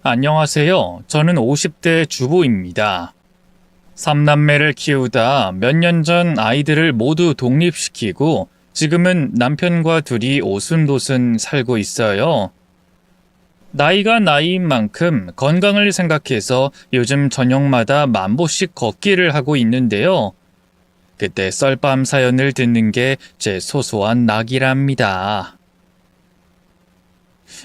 안녕하세요. 저는 50대 주부입니다. 3남매를 키우다 몇 년 전 아이들을 모두 독립시키고 지금은 남편과 둘이 오순도순 살고 있어요. 나이가 나이인 만큼 건강을 생각해서 요즘 저녁마다 10,000보씩 걷기를 하고 있는데요. 그때 썰밤 사연을 듣는 게 제 소소한 낙이랍니다.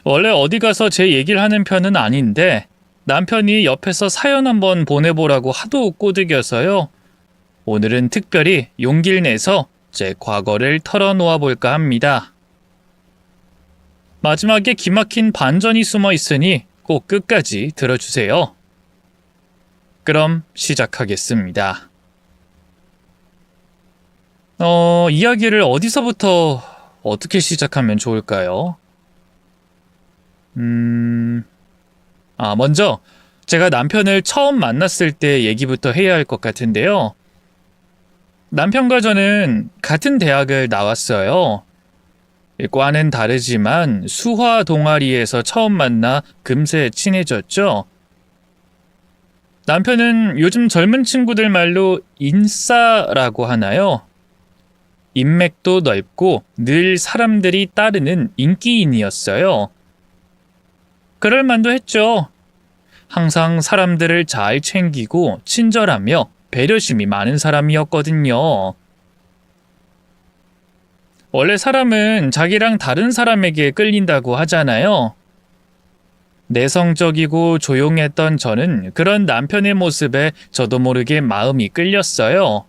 원래 어디 가서 제 얘기를 하는 편은 아닌데 남편이 옆에서 사연 한번 보내보라고 하도 꼬드겨서요. 오늘은 특별히 용기를 내서 제 과거를 털어놓아 볼까 합니다. 마지막에 기막힌 반전이 숨어 있으니 꼭 끝까지 들어주세요. 그럼 시작하겠습니다. 이야기를 어디서부터 어떻게 시작하면 좋을까요? 먼저 제가 남편을 처음 만났을 때 얘기부터 해야 할 것 같은데요. 남편과 저는 같은 대학을 나왔어요. 과는 다르지만 수화 동아리에서 처음 만나 금세 친해졌죠. 남편은 요즘 젊은 친구들 말로 인싸라고 하나요? 인맥도 넓고 늘 사람들이 따르는 인기인이었어요. 그럴 만도 했죠. 항상 사람들을 잘 챙기고 친절하며 배려심이 많은 사람이었거든요. 원래 사람은 자기랑 다른 사람에게 끌린다고 하잖아요. 내성적이고 조용했던 저는 그런 남편의 모습에 저도 모르게 마음이 끌렸어요.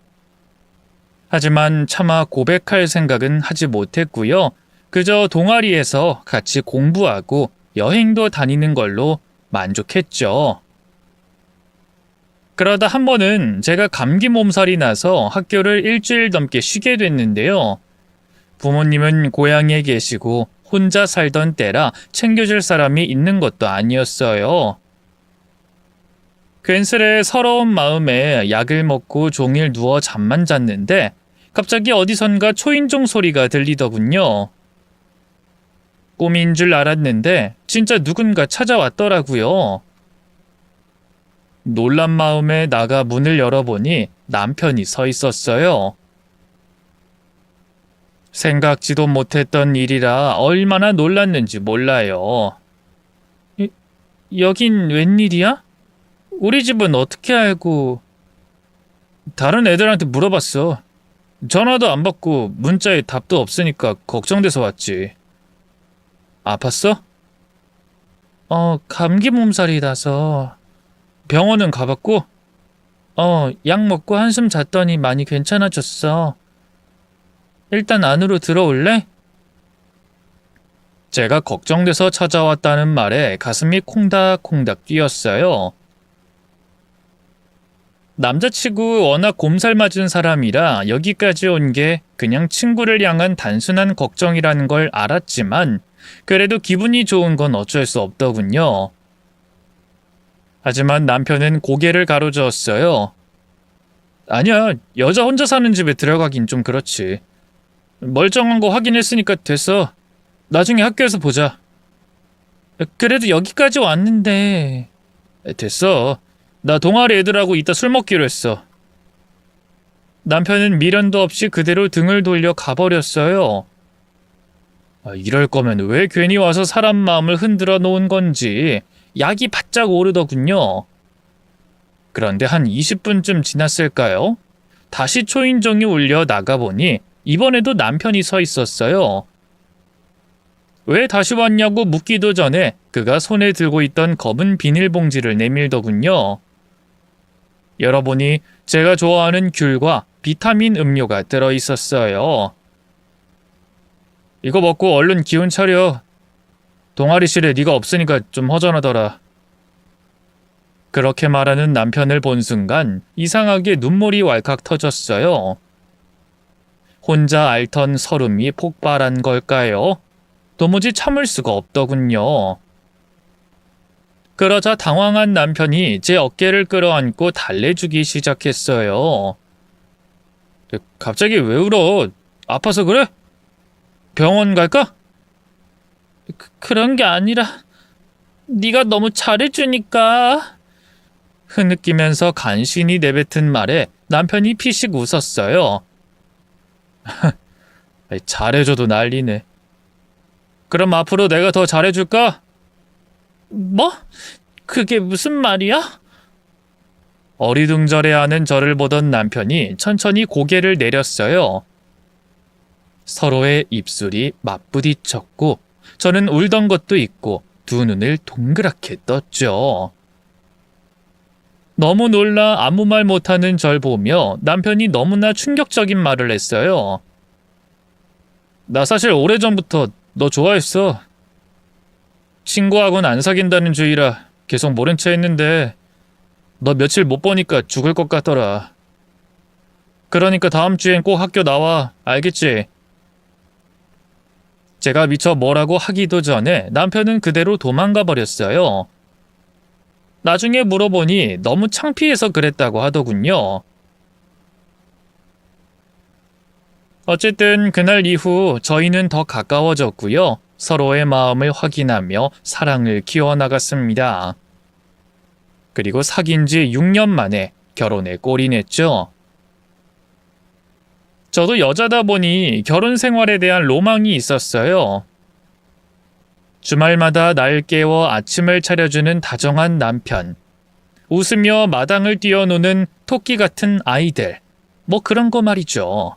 하지만 차마 고백할 생각은 하지 못했고요. 그저 동아리에서 같이 공부하고 여행도 다니는 걸로 만족했죠. 그러다 한 번은 제가 감기 몸살이 나서 학교를 일주일 넘게 쉬게 됐는데요. 부모님은 고향에 계시고 혼자 살던 때라 챙겨줄 사람이 있는 것도 아니었어요. 괜스레 서러운 마음에 약을 먹고 종일 누워 잠만 잤는데 갑자기 어디선가 초인종 소리가 들리더군요. 꿈인 줄 알았는데 진짜 누군가 찾아왔더라고요. 놀란 마음에 나가 문을 열어보니 남편이 서 있었어요. 생각지도 못했던 일이라 얼마나 놀랐는지 몰라요. 여긴 웬일이야? 우리 집은 어떻게 알고... 다른 애들한테 물어봤어. 전화도 안 받고 문자에 답도 없으니까 걱정돼서 왔지. 아팠어? 감기 몸살이 나서. 병원은 가봤고? 약 먹고 한숨 잤더니 많이 괜찮아졌어. 일단 안으로 들어올래? 제가 걱정돼서 찾아왔다는 말에 가슴이 콩닥콩닥 뛰었어요. 남자치고 워낙 곰살 맞은 사람이라 여기까지 온 게 그냥 친구를 향한 단순한 걱정이라는 걸 알았지만 그래도 기분이 좋은 건 어쩔 수 없더군요. 하지만 남편은 고개를 가로저었어요. 아니야, 여자 혼자 사는 집에 들어가긴 좀 그렇지. 멀쩡한 거 확인했으니까 됐어. 나중에 학교에서 보자. 그래도 여기까지 왔는데... 됐어. 나 동아리 애들하고 이따 술 먹기로 했어. 남편은 미련도 없이 그대로 등을 돌려 가버렸어요. 이럴 거면 왜 괜히 와서 사람 마음을 흔들어 놓은 건지 약이 바짝 오르더군요. 그런데 한 20분쯤 지났을까요? 다시 초인종이 울려 나가보니 이번에도 남편이 서 있었어요. 왜 다시 왔냐고 묻기도 전에 그가 손에 들고 있던 검은 비닐봉지를 내밀더군요. 열어보니 제가 좋아하는 귤과 비타민 음료가 들어있었어요. 이거 먹고 얼른 기운 차려. 동아리실에 네가 없으니까 좀 허전하더라. 그렇게 말하는 남편을 본 순간 이상하게 눈물이 왈칵 터졌어요. 혼자 앓던 서름이 폭발한 걸까요? 도무지 참을 수가 없더군요. 그러자 당황한 남편이 제 어깨를 끌어안고 달래주기 시작했어요. 갑자기 왜 울어? 아파서 그래? 병원 갈까? 그런 게 아니라 네가 너무 잘해주니까. 흐느끼면서 간신히 내뱉은 말에 남편이 피식 웃었어요. 잘해줘도 난리네. 그럼 앞으로 내가 더 잘해줄까? 뭐? 그게 무슨 말이야? 어리둥절해하는 저를 보던 남편이 천천히 고개를 내렸어요. 서로의 입술이 맞부딪혔고 저는 울던 것도 있고 두 눈을 동그랗게 떴죠. 너무 놀라 아무 말 못하는 절 보며 남편이 너무나 충격적인 말을 했어요. 나 사실 오래전부터 너 좋아했어. 친구하고는 안 사귄다는 주의라 계속 모른 체 했는데 너 며칠 못 보니까 죽을 것 같더라. 그러니까 다음 주엔 꼭 학교 나와. 알겠지? 제가 미처 뭐라고 하기도 전에 남편은 그대로 도망가 버렸어요. 나중에 물어보니 너무 창피해서 그랬다고 하더군요. 어쨌든 그날 이후 저희는 더 가까워졌고요. 서로의 마음을 확인하며 사랑을 키워나갔습니다. 그리고 사귄 지 6년 만에 결혼에 골인했죠. 저도 여자다 보니 결혼 생활에 대한 로망이 있었어요. 주말마다 날 깨워 아침을 차려주는 다정한 남편, 웃으며 마당을 뛰어노는 토끼 같은 아이들, 뭐 그런 거 말이죠.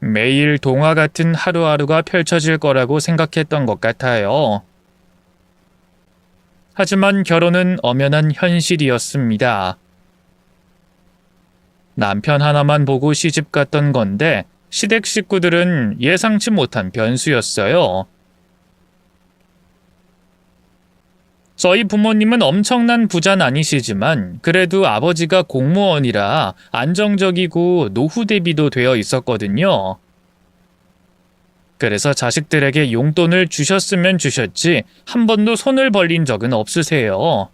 매일 동화 같은 하루하루가 펼쳐질 거라고 생각했던 것 같아요. 하지만 결혼은 엄연한 현실이었습니다. 남편 하나만 보고 시집 갔던 건데 시댁 식구들은 예상치 못한 변수였어요. 저희 부모님은 엄청난 부자는 아니시지만 그래도 아버지가 공무원이라 안정적이고 노후 대비도 되어 있었거든요. 그래서 자식들에게 용돈을 주셨으면 주셨지 한 번도 손을 벌린 적은 없으세요.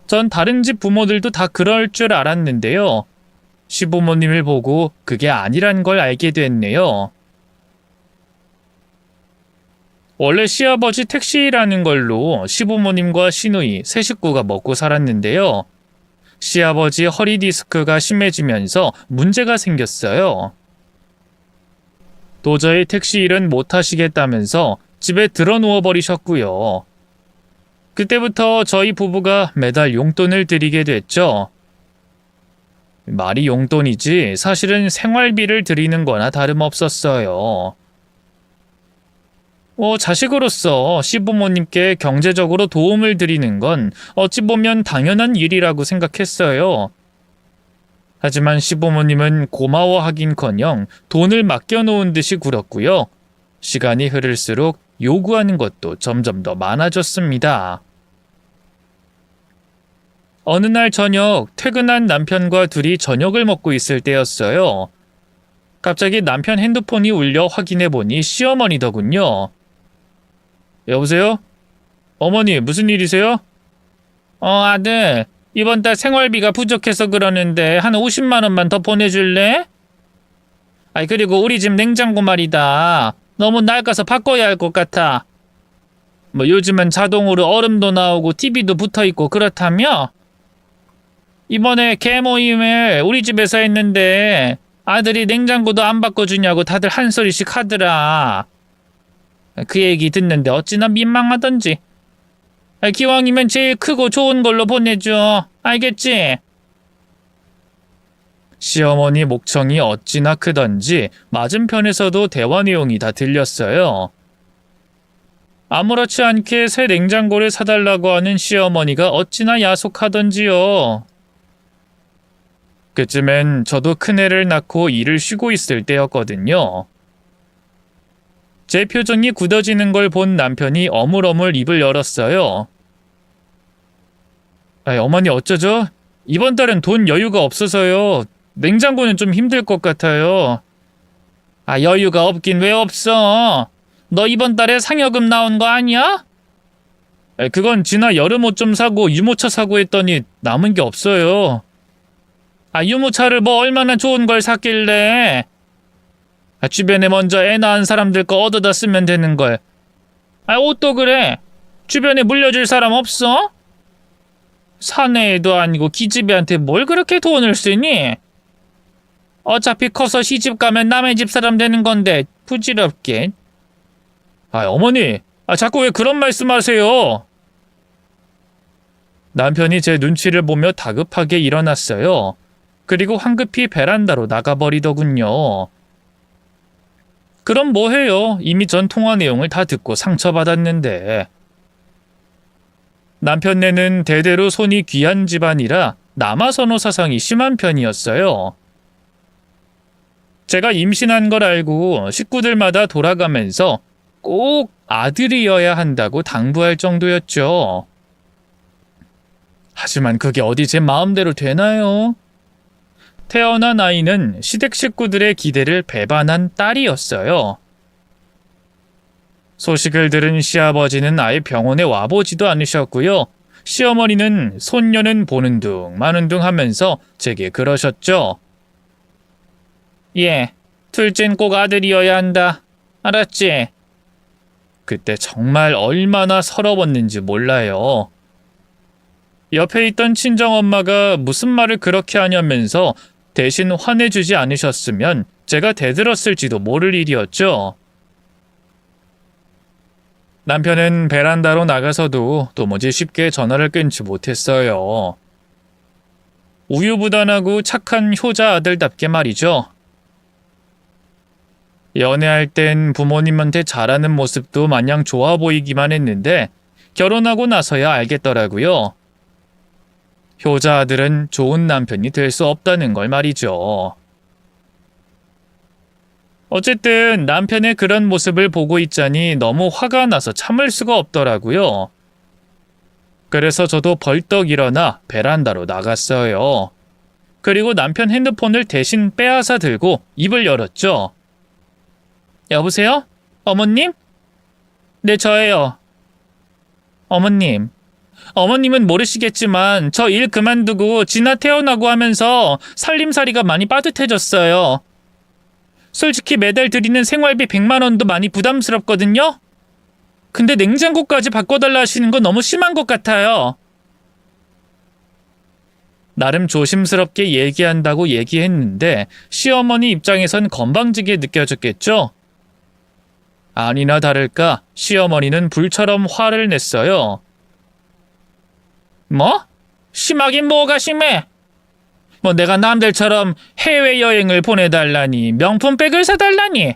전 다른 집 부모들도 다 그럴 줄 알았는데요. 시부모님을 보고 그게 아니란 걸 알게 됐네요. 원래 시아버지 택시 일하는 걸로 시부모님과 시누이 세 식구가 먹고 살았는데요. 시아버지 허리 디스크가 심해지면서 문제가 생겼어요. 도저히 택시 일은 못 하시겠다면서 집에 들어누워 버리셨고요. 그때부터 저희 부부가 매달 용돈을 드리게 됐죠. 말이 용돈이지 사실은 생활비를 드리는 거나 다름없었어요. 자식으로서 시부모님께 경제적으로 도움을 드리는 건 어찌 보면 당연한 일이라고 생각했어요. 하지만 시부모님은 고마워하긴커녕 돈을 맡겨놓은 듯이 굴었고요. 시간이 흐를수록 요구하는 것도 점점 더 많아졌습니다. 어느 날 저녁 퇴근한 남편과 둘이 저녁을 먹고 있을 때였어요. 갑자기 남편 핸드폰이 울려 확인해보니 시어머니더군요. 여보세요? 어머니 무슨 일이세요? 아들 이번 달 생활비가 부족해서 그러는데 한 50만 원만 더 보내줄래? 그리고 우리 집 냉장고 말이다. 너무 낡아서 바꿔야 할 것 같아. 요즘은 자동으로 얼음도 나오고 TV도 붙어있고 그렇다며? 이번에 개모임을 우리 집에서 했는데 아들이 냉장고도 안 바꿔주냐고 다들 한 소리씩 하더라. 그 얘기 듣는데 어찌나 민망하던지. 기왕이면 제일 크고 좋은 걸로 보내줘. 알겠지? 시어머니 목청이 어찌나 크던지 맞은편에서도 대화 내용이 다 들렸어요. 아무렇지 않게 새 냉장고를 사달라고 하는 시어머니가 어찌나 야속하던지요. 그쯤엔 저도 큰애를 낳고 일을 쉬고 있을 때였거든요. 제 표정이 굳어지는 걸 본 남편이 어물어물 입을 열었어요. 어머니 어쩌죠? 이번 달은 돈 여유가 없어서요. 냉장고는 좀 힘들 것 같아요. 여유가 없긴 왜 없어? 너 이번 달에 상여금 나온 거 아니야? 그건 지나 여름 옷 좀 사고 유모차 사고 했더니 남은 게 없어요. 유모차를 뭐 얼마나 좋은 걸 샀길래? 주변에 먼저 애 낳은 사람들 거 얻어다 쓰면 되는 걸. 옷도 그래. 주변에 물려줄 사람 없어? 사내애도 아니고 기집애한테 뭘 그렇게 돈을 쓰니? 어차피 커서 시집 가면 남의 집 사람 되는 건데 부질없게. 어머니, 자꾸 왜 그런 말씀하세요? 남편이 제 눈치를 보며 다급하게 일어났어요. 그리고 황급히 베란다로 나가버리더군요. 그럼 뭐해요? 이미 전 통화 내용을 다 듣고 상처받았는데. 남편네는 대대로 손이 귀한 집안이라 남아선호 사상이 심한 편이었어요. 제가 임신한 걸 알고 식구들마다 돌아가면서 꼭 아들이어야 한다고 당부할 정도였죠. 하지만 그게 어디 제 마음대로 되나요? 태어난 아이는 시댁 식구들의 기대를 배반한 딸이었어요. 소식을 들은 시아버지는 아예 병원에 와보지도 않으셨고요. 시어머니는 손녀는 보는 둥 마는 둥 하면서 제게 그러셨죠. 예, 둘째는 꼭 아들이어야 한다. 알았지? 그때 정말 얼마나 서러웠는지 몰라요. 옆에 있던 친정엄마가 무슨 말을 그렇게 하냐면서 대신 화내주지 않으셨으면 제가 대들었을지도 모를 일이었죠. 남편은 베란다로 나가서도 도무지 쉽게 전화를 끊지 못했어요. 우유부단하고 착한 효자 아들답게 말이죠. 연애할 땐 부모님한테 잘하는 모습도 마냥 좋아 보이기만 했는데 결혼하고 나서야 알겠더라고요. 효자 아들은 좋은 남편이 될 수 없다는 걸 말이죠. 어쨌든 남편의 그런 모습을 보고 있자니 너무 화가 나서 참을 수가 없더라고요. 그래서 저도 벌떡 일어나 베란다로 나갔어요. 그리고 남편 핸드폰을 대신 빼앗아 들고 입을 열었죠. 여보세요? 어머님? 네, 저예요. 어머님은 모르시겠지만 저 일 그만두고 진아 태어나고 하면서 살림살이가 많이 빠듯해졌어요. 솔직히 매달 드리는 생활비 100만 원도 많이 부담스럽거든요? 근데 냉장고까지 바꿔달라 하시는 건 너무 심한 것 같아요. 나름 조심스럽게 얘기한다고 얘기했는데 시어머니 입장에선 건방지게 느껴졌겠죠? 아니나 다를까 시어머니는 불처럼 화를 냈어요. 뭐? 심하긴 뭐가 심해? 내가 남들처럼 해외여행을 보내달라니, 명품백을 사달라니.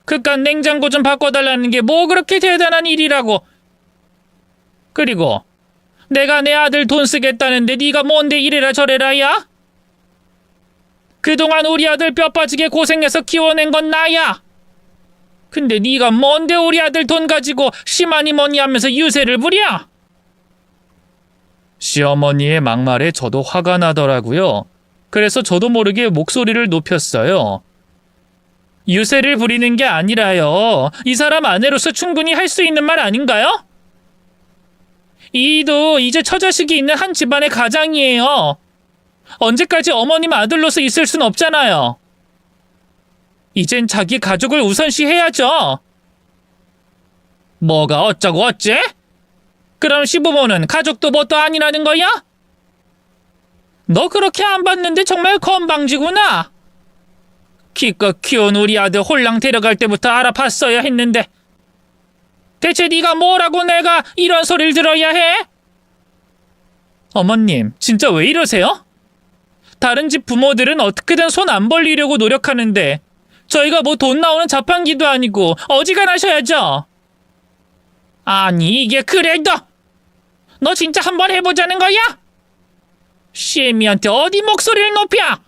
그깟 냉장고 좀 바꿔달라는 게 뭐 그렇게 대단한 일이라고. 그리고 내가 내 아들 돈 쓰겠다는데 네가 뭔데 이래라 저래라 야? 그동안 우리 아들 뼈 빠지게 고생해서 키워낸 건 나야. 근데 네가 뭔데 우리 아들 돈 가지고 심하니 뭐니 하면서 유세를 부려? 시어머니의 막말에 저도 화가 나더라고요. 그래서 저도 모르게 목소리를 높였어요. 유세를 부리는 게 아니라요. 이 사람 아내로서 충분히 할 수 있는 말 아닌가요? 이도 이제 처자식이 있는 한 집안의 가장이에요. 언제까지 어머님 아들로서 있을 순 없잖아요. 이젠 자기 가족을 우선시해야죠. 뭐가 어쩌고 어째? 그럼 시부모는 가족도 뭣도 아니라는 거야? 너 그렇게 안 봤는데 정말 건방지구나. 기껏 키운 우리 아들 홀랑 데려갈 때부터 알아봤어야 했는데 대체 네가 뭐라고 내가 이런 소리를 들어야 해? 어머님, 진짜 왜 이러세요? 다른 집 부모들은 어떻게든 손 안 벌리려고 노력하는데 저희가 뭐 돈 나오는 자판기도 아니고 어지간하셔야죠. 아니 이게 그래도 너 진짜 한번 해보자는 거야? 시애미한테 어디 목소리를 높여?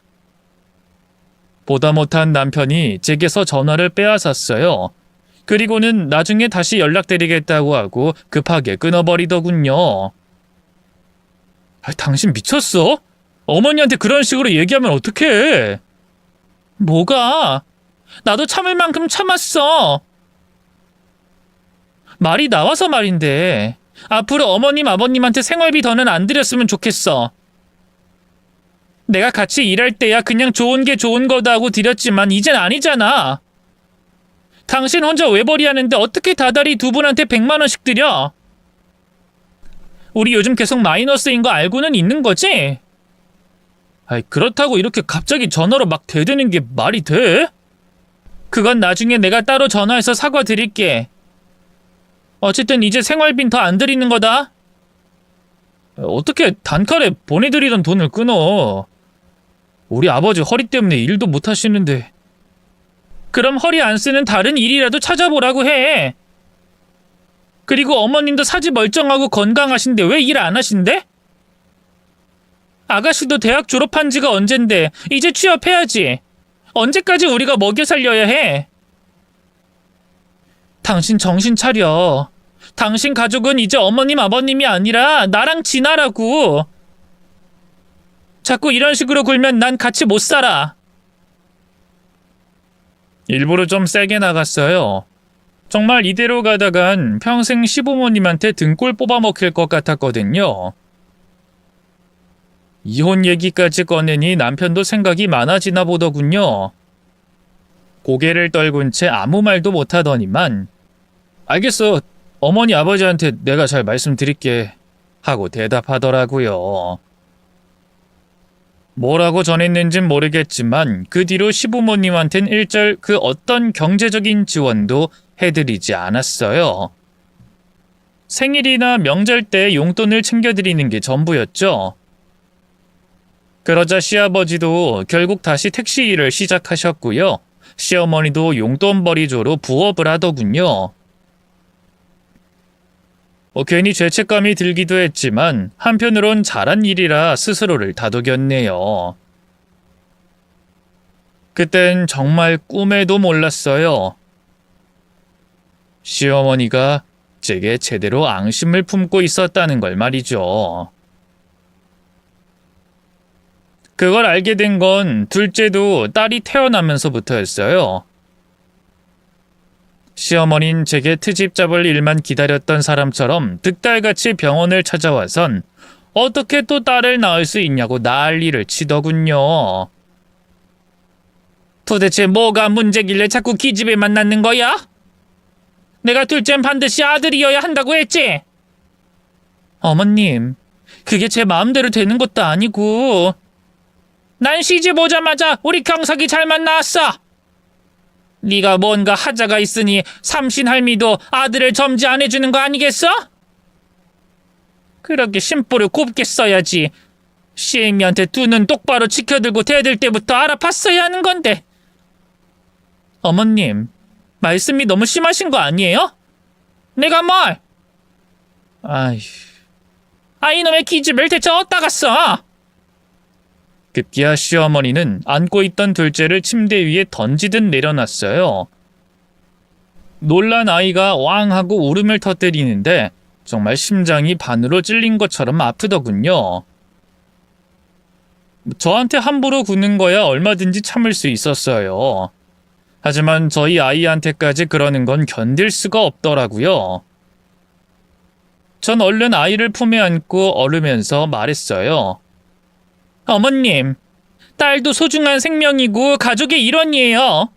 보다 못한 남편이 제게서 전화를 빼앗았어요. 그리고는 나중에 다시 연락드리겠다고 하고 급하게 끊어버리더군요. 당신 미쳤어? 어머니한테 그런 식으로 얘기하면 어떡해? 뭐가? 나도 참을 만큼 참았어. 말이 나와서 말인데 앞으로 어머님 아버님한테 생활비 더는 안 드렸으면 좋겠어. 내가 같이 일할 때야 그냥 좋은 게 좋은 거다 하고 드렸지만 이젠 아니잖아. 당신 혼자 외벌이 하는데 어떻게 다달이 두 분한테 100만 원씩 드려? 우리 요즘 계속 마이너스인 거 알고는 있는 거지? 아이, 그렇다고 이렇게 갑자기 전화로 막 대드는 게 말이 돼? 그건 나중에 내가 따로 전화해서 사과드릴게. 어쨌든 이제 생활비는 더 안 드리는 거다. 어떻게 단칼에 보내드리던 돈을 끊어? 우리 아버지 허리 때문에 일도 못 하시는데. 그럼 허리 안 쓰는 다른 일이라도 찾아보라고 해. 그리고 어머님도 사지 멀쩡하고 건강하신데 왜 일 안 하신대? 아가씨도 대학 졸업한 지가 언젠데 이제 취업해야지. 언제까지 우리가 먹여 살려야 해? 당신 정신 차려. 당신 가족은 이제 어머님 아버님이 아니라 나랑 진아라고. 자꾸 이런 식으로 굴면 난 같이 못 살아. 일부러 좀 세게 나갔어요. 정말 이대로 가다간 평생 시부모님한테 등골 뽑아먹힐 것 같았거든요. 이혼 얘기까지 꺼내니 남편도 생각이 많아지나 보더군요. 고개를 떨군 채 아무 말도 못하더니만 알겠어. 어머니 아버지한테 내가 잘 말씀드릴게 하고 대답하더라고요. 뭐라고 전했는진 모르겠지만 그 뒤로 시부모님한텐 일절 그 어떤 경제적인 지원도 해드리지 않았어요. 생일이나 명절 때 용돈을 챙겨드리는 게 전부였죠. 그러자 시아버지도 결국 다시 택시 일을 시작하셨고요. 시어머니도 용돈벌이조로 부업을 하더군요. 괜히 죄책감이 들기도 했지만 한편으론 잘한 일이라 스스로를 다독였네요. 그땐 정말 꿈에도 몰랐어요. 시어머니가 제게 제대로 앙심을 품고 있었다는 걸 말이죠. 그걸 알게 된 건 둘째도 딸이 태어나면서부터였어요. 시어머닌 제게 트집 잡을 일만 기다렸던 사람처럼 득달같이 병원을 찾아와선 어떻게 또 딸을 낳을 수 있냐고 난리를 치더군요. 도대체 뭐가 문제길래 자꾸 기집애만 낳는 거야? 내가 둘째는 반드시 아들이어야 한다고 했지? 어머님, 그게 제 마음대로 되는 것도 아니고. 난 시집 오자마자 우리 경석이 잘만 낳았어. 네가 뭔가 하자가 있으니 삼신 할미도 아들을 점지 안 해주는 거 아니겠어? 그렇게 심보를 곱게 써야지. 시애미한테 두 눈 똑바로 지켜들고 대들 때부터 알아봤어야 하는 건데. 어머님, 말씀이 너무 심하신 거 아니에요? 내가 뭘? 이놈의 기집을 대체 어디다 갔어? 급기야 시어머니는 안고 있던 둘째를 침대 위에 던지듯 내려놨어요. 놀란 아이가 왕 하고 울음을 터뜨리는데 정말 심장이 반으로 찔린 것처럼 아프더군요. 저한테 함부로 구는 거야 얼마든지 참을 수 있었어요. 하지만 저희 아이한테까지 그러는 건 견딜 수가 없더라고요. 전 얼른 아이를 품에 안고 얼으면서 말했어요. 어머님, 딸도 소중한 생명이고 가족의 일원이에요.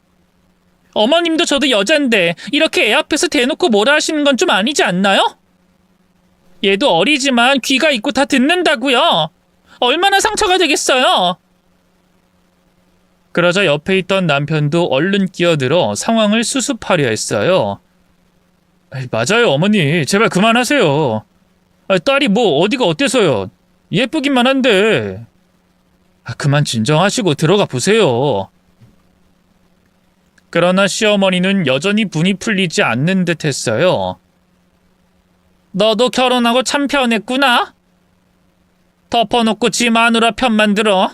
어머님도 저도 여잔데 이렇게 애 앞에서 대놓고 뭐라 하시는 건 좀 아니지 않나요? 얘도 어리지만 귀가 있고 다 듣는다고요. 얼마나 상처가 되겠어요. 그러자 옆에 있던 남편도 얼른 끼어들어 상황을 수습하려 했어요. 맞아요, 어머니. 제발 그만하세요. 딸이 뭐 어디가 어때서요. 예쁘기만 한데. 그만 진정하시고 들어가 보세요. 그러나 시어머니는 여전히 분이 풀리지 않는 듯 했어요. 너도 결혼하고 참 편했구나. 덮어놓고 지 마누라 편만 들어.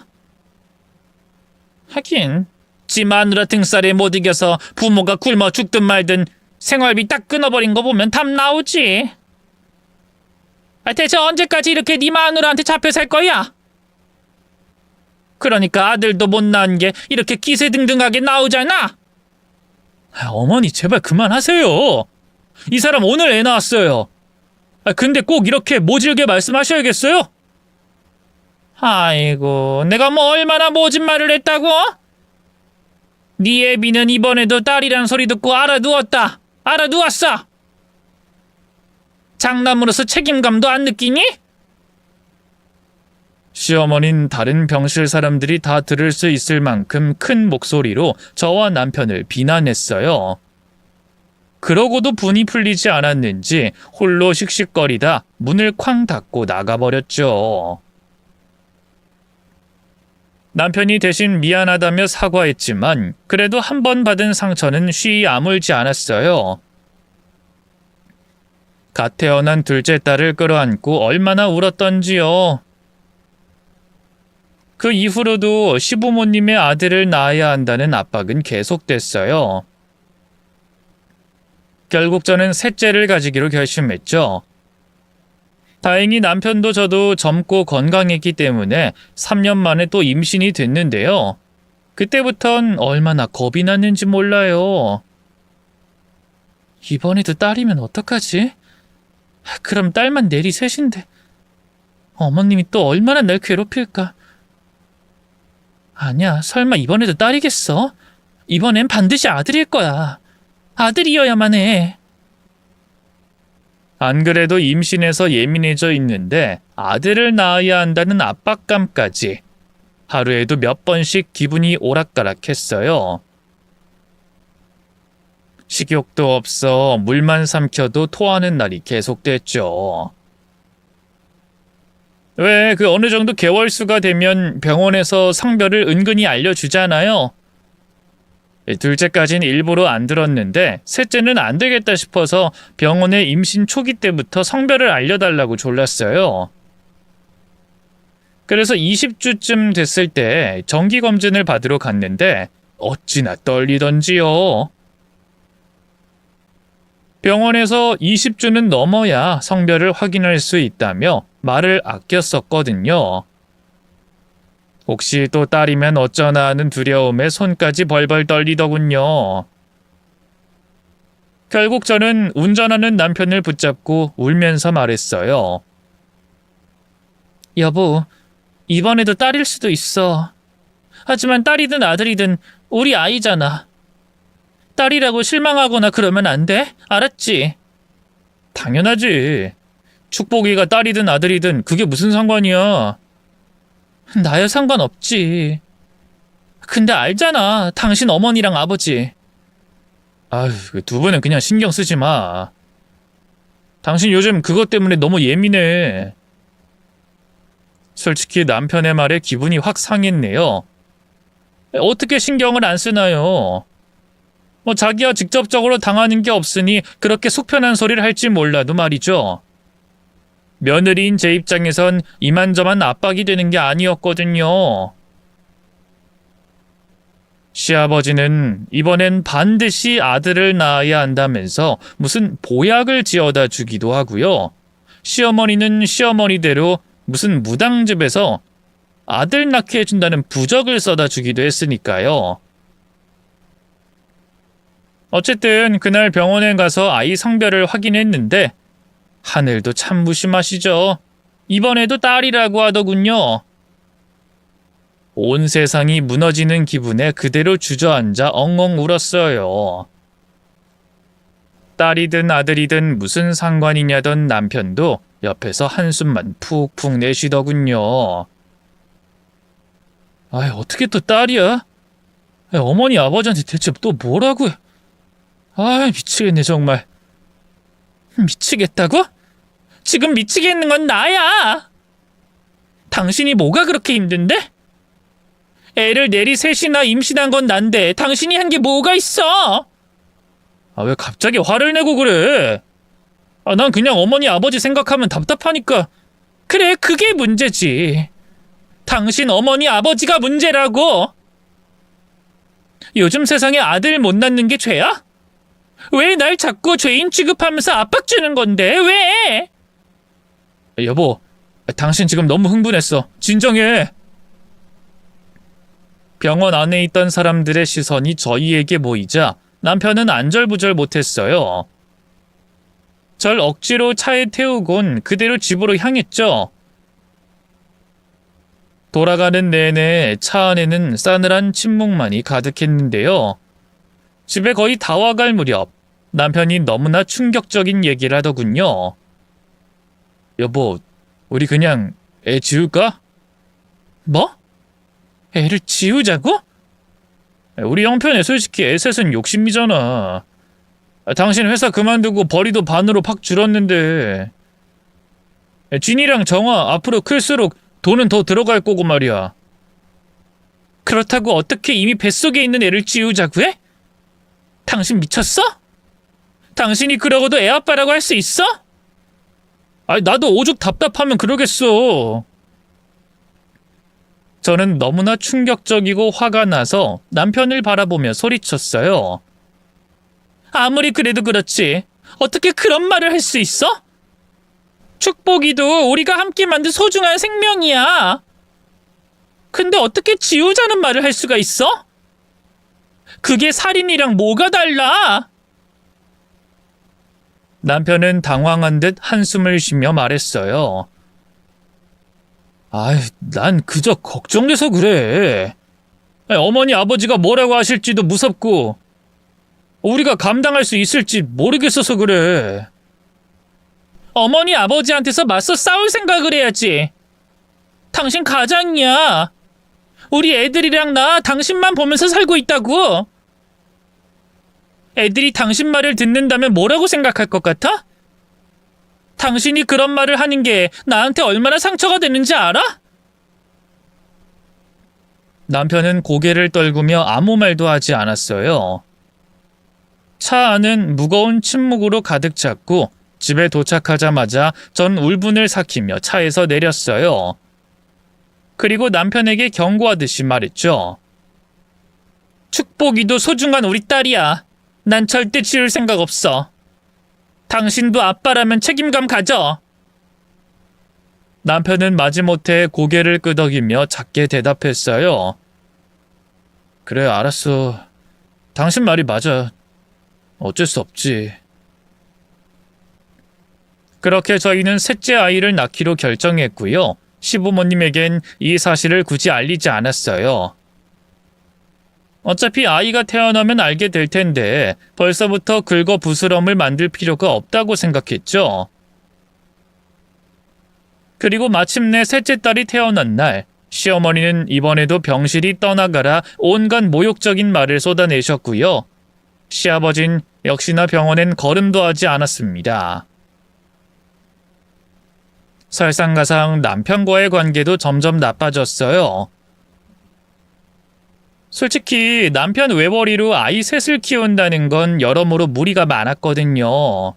하긴 지 마누라 등살에 못 이겨서 부모가 굶어 죽든 말든 생활비 딱 끊어버린 거 보면 답 나오지. 대체 언제까지 이렇게 네 마누라한테 잡혀 살 거야? 그러니까 아들도 못 낳은 게 이렇게 기세등등하게 나오잖아. 어머니 제발 그만하세요. 이 사람 오늘 애 낳았어요. 근데 꼭 이렇게 모질게 말씀하셔야겠어요? 아이고, 내가 뭐 얼마나 모진 말을 했다고? 네 애비는 이번에도 딸이란 소리 듣고 알아누웠다. 알아누웠어. 장남으로서 책임감도 안 느끼니? 시어머니는 다른 병실 사람들이 다 들을 수 있을 만큼 큰 목소리로 저와 남편을 비난했어요. 그러고도 분이 풀리지 않았는지 홀로 씩씩거리다 문을 쾅 닫고 나가버렸죠. 남편이 대신 미안하다며 사과했지만 그래도 한 번 받은 상처는 쉬이 아물지 않았어요. 갓 태어난 둘째 딸을 끌어안고 얼마나 울었던지요. 그 이후로도 시부모님의 아들을 낳아야 한다는 압박은 계속됐어요. 결국 저는 셋째를 가지기로 결심했죠. 다행히 남편도 저도 젊고 건강했기 때문에 3년 만에 또 임신이 됐는데요. 그때부턴 얼마나 겁이 났는지 몰라요. 이번에도 딸이면 어떡하지? 그럼 딸만 내리 셋인데 어머님이 또 얼마나 날 괴롭힐까? 아니야, 설마 이번에도 딸이겠어? 이번엔 반드시 아들일 거야. 아들이어야만 해. 안 그래도 임신해서 예민해져 있는데 아들을 낳아야 한다는 압박감까지 하루에도 몇 번씩 기분이 오락가락했어요. 식욕도 없어 물만 삼켜도 토하는 날이 계속됐죠. 왜 그 어느 정도 개월수가 되면 병원에서 성별을 은근히 알려주잖아요. 둘째까지는 일부러 안 들었는데 셋째는 안 되겠다 싶어서 병원에 임신 초기 때부터 성별을 알려달라고 졸랐어요. 그래서 20주쯤 됐을 때 정기검진을 받으러 갔는데 어찌나 떨리던지요. 병원에서 20주는 넘어야 성별을 확인할 수 있다며 말을 아꼈었거든요. 혹시 또 딸이면 어쩌나 하는 두려움에 손까지 벌벌 떨리더군요. 결국 저는 운전하는 남편을 붙잡고 울면서 말했어요. 여보, 이번에도 딸일 수도 있어. 하지만 딸이든 아들이든 우리 아이잖아. 딸이라고 실망하거나 그러면 안 돼? 알았지? 당연하지. 축복이가 딸이든 아들이든 그게 무슨 상관이야. 나야 상관없지. 근데 알잖아, 당신 어머니랑 아버지. 아휴, 두 분은 그냥 신경 쓰지 마. 당신 요즘 그것 때문에 너무 예민해. 솔직히 남편의 말에 기분이 확 상했네요. 어떻게 신경을 안 쓰나요? 자기가 직접적으로 당하는 게 없으니 그렇게 속편한 소리를 할지 몰라도 말이죠. 며느리인 제 입장에선 이만저만 압박이 되는 게 아니었거든요. 시아버지는 이번엔 반드시 아들을 낳아야 한다면서 무슨 보약을 지어다 주기도 하고요. 시어머니는 시어머니대로 무슨 무당집에서 아들 낳게 해준다는 부적을 써다 주기도 했으니까요. 어쨌든 그날 병원에 가서 아이 성별을 확인했는데 하늘도 참 무심하시죠. 이번에도 딸이라고 하더군요. 온 세상이 무너지는 기분에 그대로 주저앉아 엉엉 울었어요. 딸이든 아들이든 무슨 상관이냐던 남편도 옆에서 한숨만 푹푹 내쉬더군요. 어떻게 또 딸이야? 어머니 아버지한테 대체 또 뭐라고 해? 미치겠네 정말. 미치겠다고? 지금 미치겠는 건 나야. 당신이 뭐가 그렇게 힘든데? 애를 내리 셋이나 임신한 건 난데 당신이 한 게 뭐가 있어? 왜 갑자기 화를 내고 그래? 난 그냥 어머니 아버지 생각하면 답답하니까. 그래, 그게 문제지. 당신 어머니 아버지가 문제라고. 요즘 세상에 아들 못 낳는 게 죄야? 왜 날 자꾸 죄인 취급하면서 압박 주는 건데? 왜? 여보, 당신 지금 너무 흥분했어. 진정해. 병원 안에 있던 사람들의 시선이 저희에게 모이자 남편은 안절부절 못했어요. 절 억지로 차에 태우곤 그대로 집으로 향했죠. 돌아가는 내내 차 안에는 싸늘한 침묵만이 가득했는데요. 집에 거의 다 와갈 무렵 남편이 너무나 충격적인 얘기를 하더군요. 여보, 우리 그냥 애 지울까? 뭐? 애를 지우자고? 우리 형편에 솔직히 애셋은 욕심이잖아. 당신 회사 그만두고 벌이도 반으로 팍 줄었는데. 진이랑 정화 앞으로 클수록 돈은 더 들어갈 거고 말이야. 그렇다고 어떻게 이미 뱃속에 있는 애를 지우자고 해? 당신 미쳤어? 당신이 그러고도 애 아빠라고 할 수 있어? 아니, 나도 오죽 답답하면 그러겠어. 저는 너무나 충격적이고 화가 나서 남편을 바라보며 소리쳤어요. 아무리 그래도 그렇지. 어떻게 그런 말을 할 수 있어? 축복이도 우리가 함께 만든 소중한 생명이야. 근데 어떻게 지우자는 말을 할 수가 있어? 그게 살인이랑 뭐가 달라? 남편은 당황한 듯 한숨을 쉬며 말했어요. 아이, 난 그저 걱정돼서 그래. 어머니 아버지가 뭐라고 하실지도 무섭고 우리가 감당할 수 있을지 모르겠어서 그래. 어머니 아버지한테서 맞서 싸울 생각을 해야지. 당신 가장이야. 우리 애들이랑 나 당신만 보면서 살고 있다고. 애들이 당신 말을 듣는다면 뭐라고 생각할 것 같아? 당신이 그런 말을 하는 게 나한테 얼마나 상처가 되는지 알아? 남편은 고개를 떨구며 아무 말도 하지 않았어요. 차 안은 무거운 침묵으로 가득 찼고 집에 도착하자마자 전 울분을 삭히며 차에서 내렸어요. 그리고 남편에게 경고하듯이 말했죠. 축복이도 소중한 우리 딸이야. 난 절대 지울 생각 없어. 당신도 아빠라면 책임감 가져. 남편은 마지못해 고개를 끄덕이며 작게 대답했어요. 그래, 알았어. 당신 말이 맞아. 어쩔 수 없지. 그렇게 저희는 셋째 아이를 낳기로 결정했고요. 시부모님에겐 이 사실을 굳이 알리지 않았어요. 어차피 아이가 태어나면 알게 될 텐데 벌써부터 긁어 부스럼을 만들 필요가 없다고 생각했죠. 그리고 마침내 셋째 딸이 태어난 날, 시어머니는 이번에도 병실이 떠나가라 온갖 모욕적인 말을 쏟아내셨고요. 시아버진 역시나 병원엔 걸음도 하지 않았습니다. 설상가상 남편과의 관계도 점점 나빠졌어요. 솔직히 남편 외벌이로 아이 셋을 키운다는 건 여러모로 무리가 많았거든요.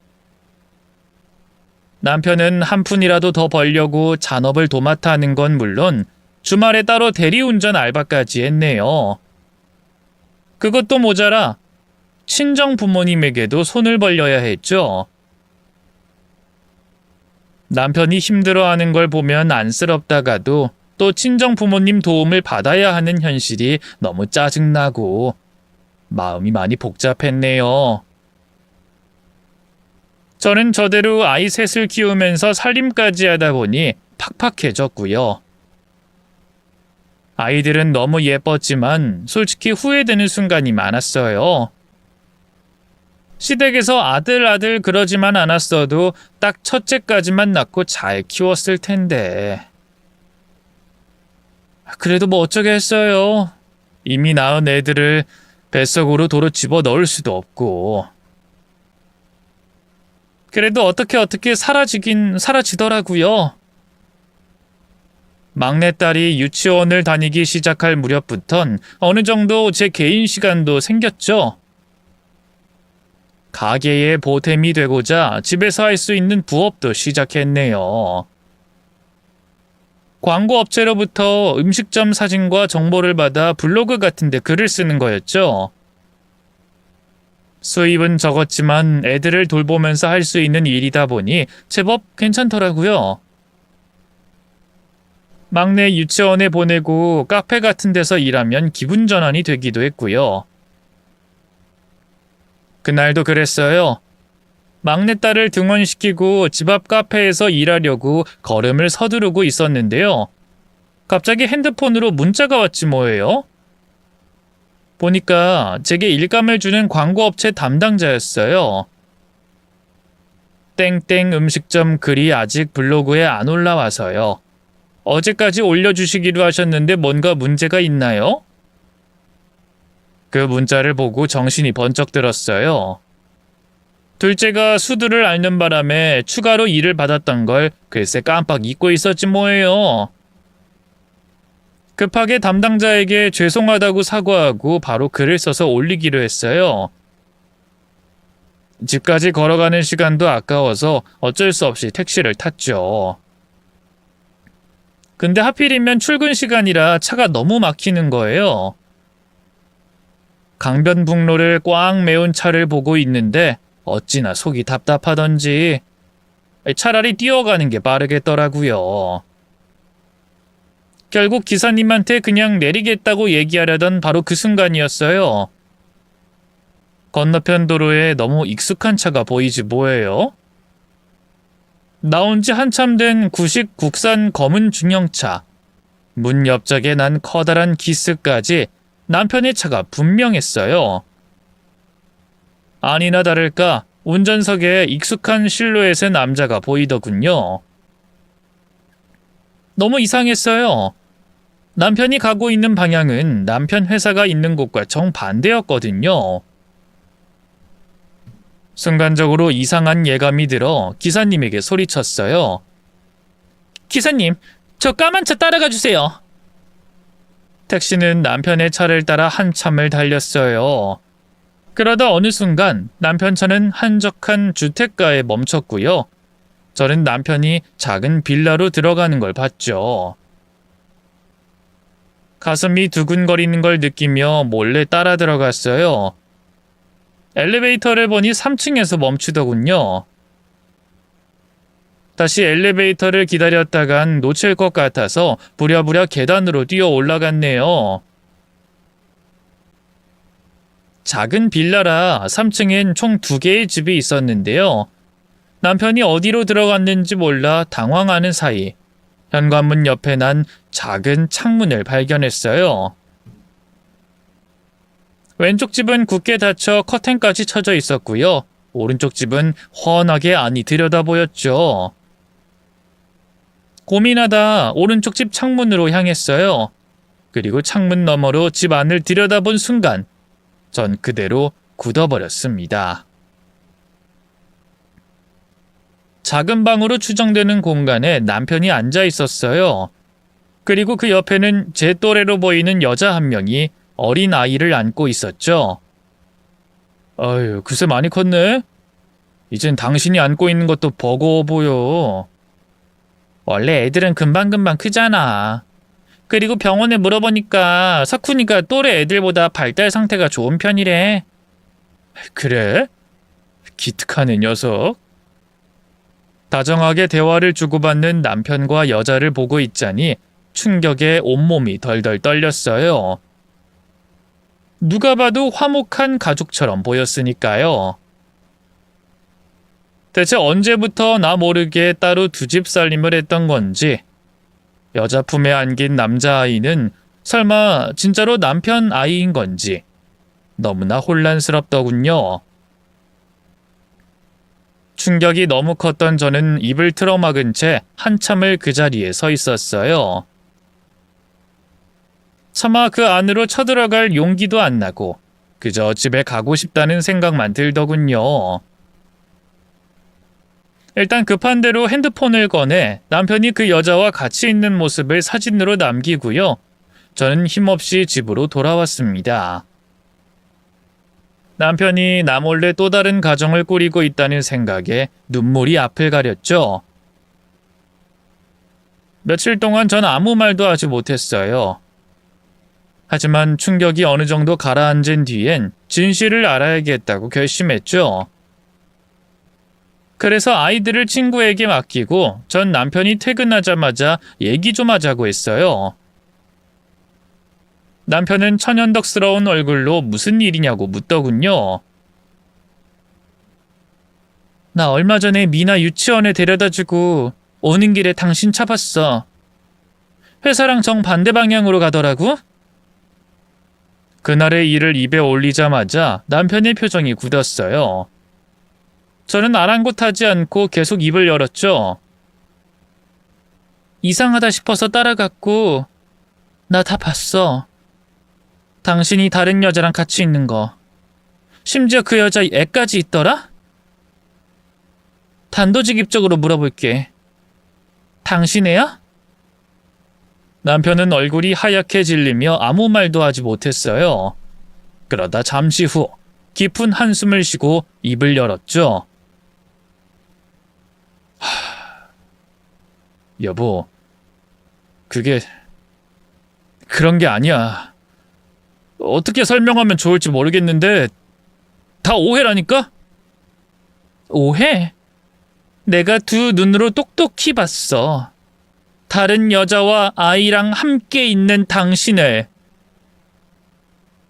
남편은 한 푼이라도 더 벌려고 잔업을 도맡아 하는 건 물론 주말에 따로 대리운전 알바까지 했네요. 그것도 모자라 친정 부모님에게도 손을 벌려야 했죠. 남편이 힘들어하는 걸 보면 안쓰럽다가도 또 친정 부모님 도움을 받아야 하는 현실이 너무 짜증나고 마음이 많이 복잡했네요. 저는 저대로 아이 셋을 키우면서 살림까지 하다 보니 팍팍해졌고요. 아이들은 너무 예뻤지만 솔직히 후회되는 순간이 많았어요. 시댁에서 아들 그러지만 않았어도 딱 첫째까지만 낳고 잘 키웠을 텐데. 그래도 뭐 어쩌겠어요. 이미 낳은 애들을 뱃속으로 도로 집어 넣을 수도 없고. 그래도 어떻게 사라지긴 사라지더라고요. 막내딸이 유치원을 다니기 시작할 무렵부턴 어느 정도 제 개인 시간도 생겼죠. 가게의 보탬이 되고자 집에서 할 수 있는 부업도 시작했네요. 광고업체로부터 음식점 사진과 정보를 받아 블로그 같은 데 글을 쓰는 거였죠. 수입은 적었지만 애들을 돌보면서 할 수 있는 일이다 보니 제법 괜찮더라고요. 막내 유치원에 보내고 카페 같은 데서 일하면 기분 전환이 되기도 했고요. 그날도 그랬어요. 막내딸을 등원시키고 집 앞 카페에서 일하려고 걸음을 서두르고 있었는데요. 갑자기 핸드폰으로 문자가 왔지 뭐예요? 보니까 제게 일감을 주는 광고업체 담당자였어요. 땡땡 음식점 글이 아직 블로그에 안 올라와서요. 어제까지 올려주시기로 하셨는데 뭔가 문제가 있나요? 그 문자를 보고 정신이 번쩍 들었어요. 둘째가 수두를 앓는 바람에 추가로 일을 받았던 걸 글쎄 깜빡 잊고 있었지 뭐예요. 급하게 담당자에게 죄송하다고 사과하고 바로 글을 써서 올리기로 했어요. 집까지 걸어가는 시간도 아까워서 어쩔 수 없이 택시를 탔죠. 근데 하필이면 출근 시간이라 차가 너무 막히는 거예요. 강변북로를 꽉 메운 차를 보고 있는데 어찌나 속이 답답하던지 차라리 뛰어가는 게 빠르겠더라고요. 결국 기사님한테 그냥 내리겠다고 얘기하려던 바로 그 순간이었어요. 건너편 도로에 너무 익숙한 차가 보이지 뭐예요? 나온 지 한참 된 구식 국산 검은 중형차. 문 옆짝에 난 커다란 기스까지 남편의 차가 분명했어요. 아니나 다를까 운전석에 익숙한 실루엣의 남자가 보이더군요. 너무 이상했어요. 남편이 가고 있는 방향은 남편 회사가 있는 곳과 정반대였거든요. 순간적으로 이상한 예감이 들어 기사님에게 소리쳤어요. 기사님, 저 까만 차 따라가 주세요. 택시는 남편의 차를 따라 한참을 달렸어요. 그러다 어느 순간 남편 차는 한적한 주택가에 멈췄고요. 저는 남편이 작은 빌라로 들어가는 걸 봤죠. 가슴이 두근거리는 걸 느끼며 몰래 따라 들어갔어요. 엘리베이터를 보니 3층에서 멈추더군요. 다시 엘리베이터를 기다렸다간 놓칠 것 같아서 부랴부랴 계단으로 뛰어 올라갔네요. 작은 빌라라 3층엔 총 2개의 집이 있었는데요. 남편이 어디로 들어갔는지 몰라 당황하는 사이 현관문 옆에 난 작은 창문을 발견했어요. 왼쪽 집은 굳게 닫혀 커튼까지 쳐져 있었고요. 오른쪽 집은 훤하게 안이 들여다 보였죠. 고민하다 오른쪽 집 창문으로 향했어요. 그리고 창문 너머로 집 안을 들여다본 순간 전 그대로 굳어버렸습니다. 작은 방으로 추정되는 공간에 남편이 앉아 있었어요. 그리고 그 옆에는 제 또래로 보이는 여자 한 명이 어린 아이를 안고 있었죠. 아유, 그새 많이 컸네? 이젠 당신이 안고 있는 것도 버거워 보여. 원래 애들은 금방금방 크잖아. 그리고 병원에 물어보니까 석훈이가 또래 애들보다 발달 상태가 좋은 편이래. 그래? 기특하네 녀석. 다정하게 대화를 주고받는 남편과 여자를 보고 있자니 충격에 온몸이 덜덜 떨렸어요. 누가 봐도 화목한 가족처럼 보였으니까요. 대체 언제부터 나 모르게 따로 두 집 살림을 했던 건지, 여자 품에 안긴 남자아이는 설마 진짜로 남편 아이인 건지 너무나 혼란스럽더군요. 충격이 너무 컸던 저는 입을 틀어막은 채 한참을 그 자리에 서 있었어요. 차마 그 안으로 쳐들어갈 용기도 안 나고 그저 집에 가고 싶다는 생각만 들더군요. 일단 급한 대로 핸드폰을 꺼내 남편이 그 여자와 같이 있는 모습을 사진으로 남기고요. 저는 힘없이 집으로 돌아왔습니다. 남편이 나 몰래 또 다른 가정을 꾸리고 있다는 생각에 눈물이 앞을 가렸죠. 며칠 동안 전 아무 말도 하지 못했어요. 하지만 충격이 어느 정도 가라앉은 뒤엔 진실을 알아야겠다고 결심했죠. 그래서 아이들을 친구에게 맡기고 전 남편이 퇴근하자마자 얘기 좀 하자고 했어요. 남편은 천연덕스러운 얼굴로 무슨 일이냐고 묻더군요. 나 얼마 전에 미나 유치원에 데려다주고 오는 길에 당신 차 봤어. 회사랑 정반대 방향으로 가더라고. 그날의 일을 입에 올리자마자 남편의 표정이 굳었어요. 저는 아랑곳하지 않고 계속 입을 열었죠. 이상하다 싶어서 따라갔고, 나 다 봤어. 당신이 다른 여자랑 같이 있는 거. 심지어 그 여자 애까지 있더라? 단도직입적으로 물어볼게. 당신 애야? 남편은 얼굴이 하얗게 질리며 아무 말도 하지 못했어요. 그러다 잠시 후 깊은 한숨을 쉬고 입을 열었죠. 여보, 그게 그런 게 아니야. 어떻게 설명하면 좋을지 모르겠는데 다 오해라니까? 오해? 내가 두 눈으로 똑똑히 봤어. 다른 여자와 아이랑 함께 있는 당신을.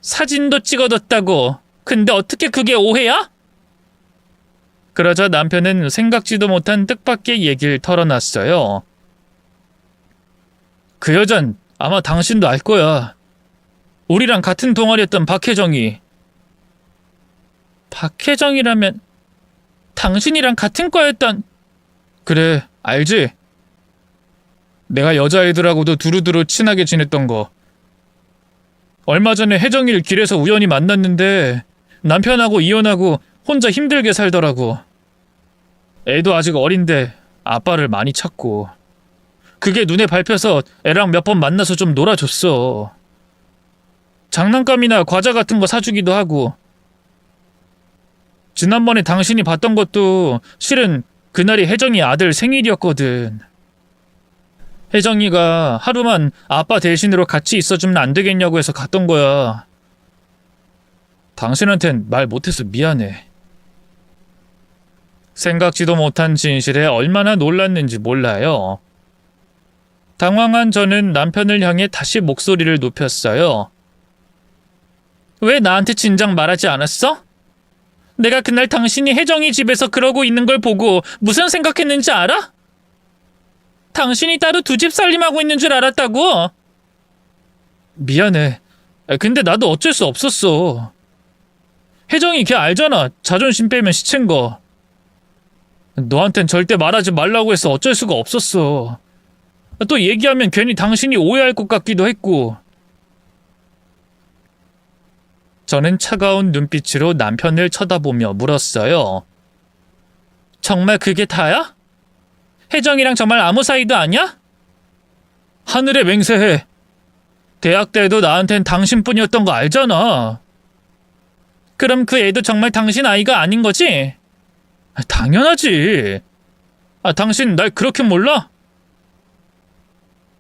사진도 찍어뒀다고. 근데 어떻게 그게 오해야? 그러자 남편은 생각지도 못한 뜻밖의 얘기를 털어놨어요. 그 여잔 아마 당신도 알 거야. 우리랑 같은 동아리였던 박혜정이. 박혜정이라면 당신이랑 같은 과였던... 그래, 알지? 내가 여자애들하고도 두루두루 친하게 지냈던 거. 얼마 전에 혜정이를 길에서 우연히 만났는데 남편하고 이혼하고 혼자 힘들게 살더라고. 애도 아직 어린데 아빠를 많이 찾고. 그게 눈에 밟혀서 애랑 몇 번 만나서 좀 놀아줬어. 장난감이나 과자 같은 거 사주기도 하고. 지난번에 당신이 봤던 것도 실은 그날이 혜정이 아들 생일이었거든. 혜정이가 하루만 아빠 대신으로 같이 있어주면 안 되겠냐고 해서 갔던 거야. 당신한텐 말 못해서 미안해. 생각지도 못한 진실에 얼마나 놀랐는지 몰라요. 당황한 저는 남편을 향해 다시 목소리를 높였어요. 왜 나한테 진작 말하지 않았어? 내가 그날 당신이 혜정이 집에서 그러고 있는 걸 보고 무슨 생각했는지 알아? 당신이 따로 두 집 살림하고 있는 줄 알았다고? 미안해. 근데 나도 어쩔 수 없었어. 혜정이 걔 알잖아. 자존심 빼면 시체인 거. 너한텐 절대 말하지 말라고 해서 어쩔 수가 없었어. 또 얘기하면 괜히 당신이 오해할 것 같기도 했고. 저는 차가운 눈빛으로 남편을 쳐다보며 물었어요. 정말 그게 다야? 혜정이랑 정말 아무 사이도 아니야? 하늘에 맹세해. 대학 때도 나한텐 당신뿐이었던 거 알잖아. 그럼 그 애도 정말 당신 아이가 아닌 거지? 당연하지. 당신 날 그렇게 몰라?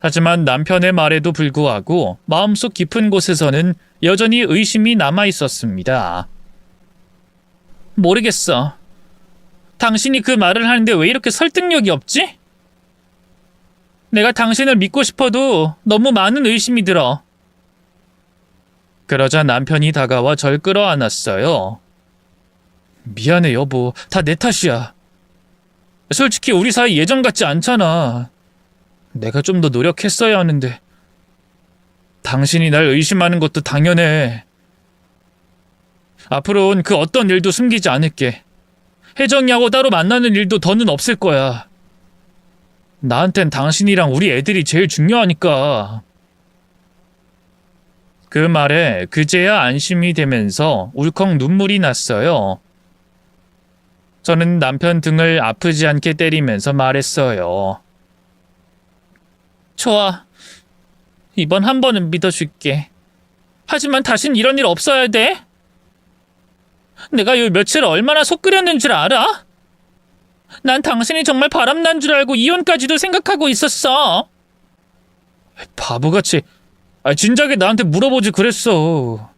하지만 남편의 말에도 불구하고 마음속 깊은 곳에서는 여전히 의심이 남아있었습니다. 모르겠어. 당신이 그 말을 하는데 왜 이렇게 설득력이 없지? 내가 당신을 믿고 싶어도 너무 많은 의심이 들어. 그러자 남편이 다가와 절 끌어안았어요. 미안해 여보, 다 내 탓이야. 솔직히 우리 사이 예전 같지 않잖아. 내가 좀 더 노력했어야 하는데. 당신이 날 의심하는 것도 당연해. 앞으로는 그 어떤 일도 숨기지 않을게. 혜정이하고 따로 만나는 일도 더는 없을 거야. 나한텐 당신이랑 우리 애들이 제일 중요하니까. 그 말에 그제야 안심이 되면서 울컥 눈물이 났어요. 저는 남편 등을 아프지 않게 때리면서 말했어요. 좋아. 이번 한 번은 믿어줄게. 하지만 다신 이런 일 없어야 돼. 내가 요 며칠 얼마나 속 끓였는 줄 알아? 난 당신이 정말 바람난 줄 알고 이혼까지도 생각하고 있었어. 바보같이. 진작에 나한테 물어보지 그랬어.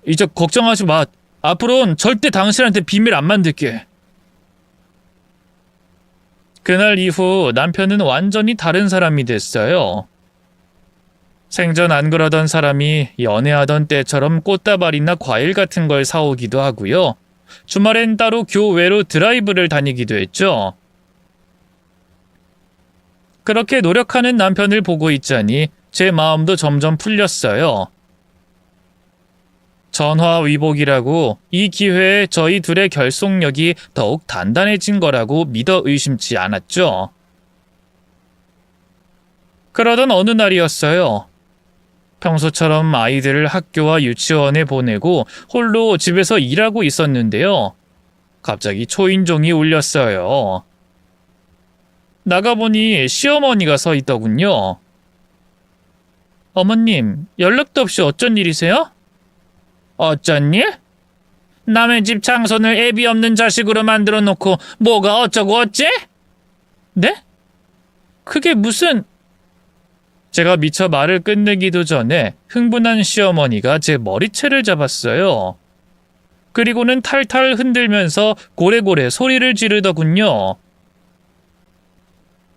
이제 걱정하지 마. 앞으로는 절대 당신한테 비밀 안 만들게. 그날 이후 남편은 완전히 다른 사람이 됐어요. 생전 안 그러던 사람이 연애하던 때처럼 꽃다발이나 과일 같은 걸 사오기도 하고요. 주말엔 따로 교외로 드라이브를 다니기도 했죠. 그렇게 노력하는 남편을 보고 있자니 제 마음도 점점 풀렸어요. 전화위복이라고 이 기회에 저희 둘의 결속력이 더욱 단단해진 거라고 믿어 의심치 않았죠. 그러던 어느 날이었어요. 평소처럼 아이들을 학교와 유치원에 보내고 홀로 집에서 일하고 있었는데요. 갑자기 초인종이 울렸어요. 나가보니 시어머니가 서 있더군요. 어머님, 연락도 없이 어쩐 일이세요? 어쩐 일? 남의 집 장손을 애비 없는 자식으로 만들어 놓고 뭐가 어쩌고 어째? 네? 그게 무슨... 제가 미처 말을 끝내기도 전에 흥분한 시어머니가 제 머리채를 잡았어요. 그리고는 탈탈 흔들면서 고래고래 소리를 지르더군요.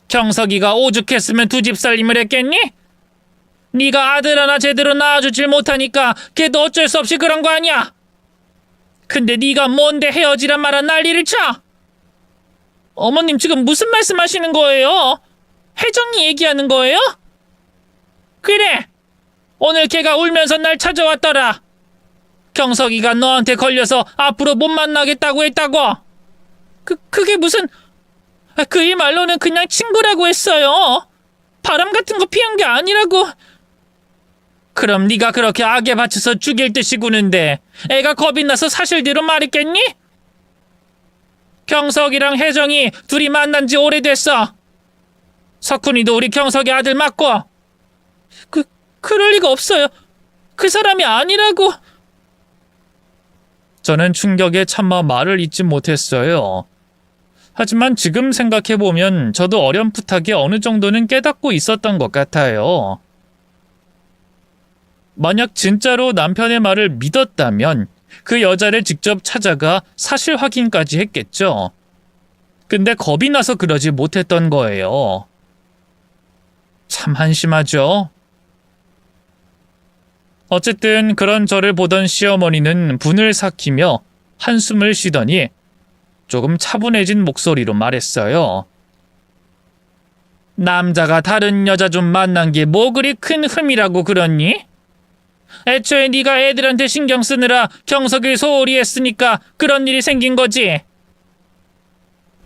경석이가 오죽했으면 두 집 살림을 했겠니? 네가 아들 하나 제대로 낳아주질 못하니까 걔도 어쩔 수 없이 그런 거 아니야? 근데 네가 뭔데 헤어지란 말한 난리를 쳐? 어머님 지금 무슨 말씀하시는 거예요? 혜정이 얘기하는 거예요? 그래! 오늘 걔가 울면서 날 찾아왔더라. 경석이가 너한테 걸려서 앞으로 못 만나겠다고 했다고. 그게 무슨... 그의 말로는 그냥 친구라고 했어요. 바람 같은 거 피운 게 아니라고. 그럼 네가 그렇게 악에 바쳐서 죽일 듯이 구는데 애가 겁이 나서 사실대로 말했겠니? 경석이랑 혜정이 둘이 만난 지 오래됐어. 석훈이도 우리 경석이 아들 맞고. 그럴 리가 없어요. 그 사람이 아니라고. 저는 충격에 차마 말을 잇지 못했어요. 하지만 지금 생각해보면 저도 어렴풋하게 어느 정도는 깨닫고 있었던 것 같아요. 만약 진짜로 남편의 말을 믿었다면 그 여자를 직접 찾아가 사실 확인까지 했겠죠. 근데 겁이 나서 그러지 못했던 거예요. 참 한심하죠. 어쨌든 그런 저를 보던 시어머니는 분을 삭히며 한숨을 쉬더니 조금 차분해진 목소리로 말했어요. 남자가 다른 여자 좀 만난 게 뭐 그리 큰 흠이라고 그러니? 애초에 네가 애들한테 신경 쓰느라 경석을 소홀히 했으니까 그런 일이 생긴 거지.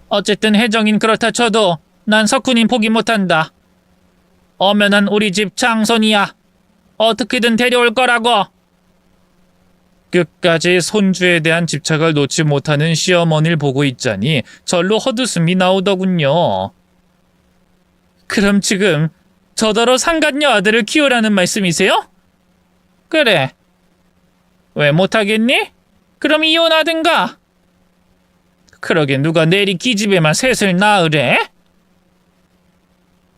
어쨌든 혜정인 그렇다 쳐도 난 석훈인 포기 못한다. 엄연한 우리 집 장손이야. 어떻게든 데려올 거라고. 끝까지 손주에 대한 집착을 놓지 못하는 시어머니를 보고 있자니 절로 헛웃음이 나오더군요. 그럼 지금 저더러 상간녀 아들을 키우라는 말씀이세요? 그래. 왜 못하겠니? 그럼 이혼하든가. 그러게 누가 내리 기집애만 셋을 낳으래?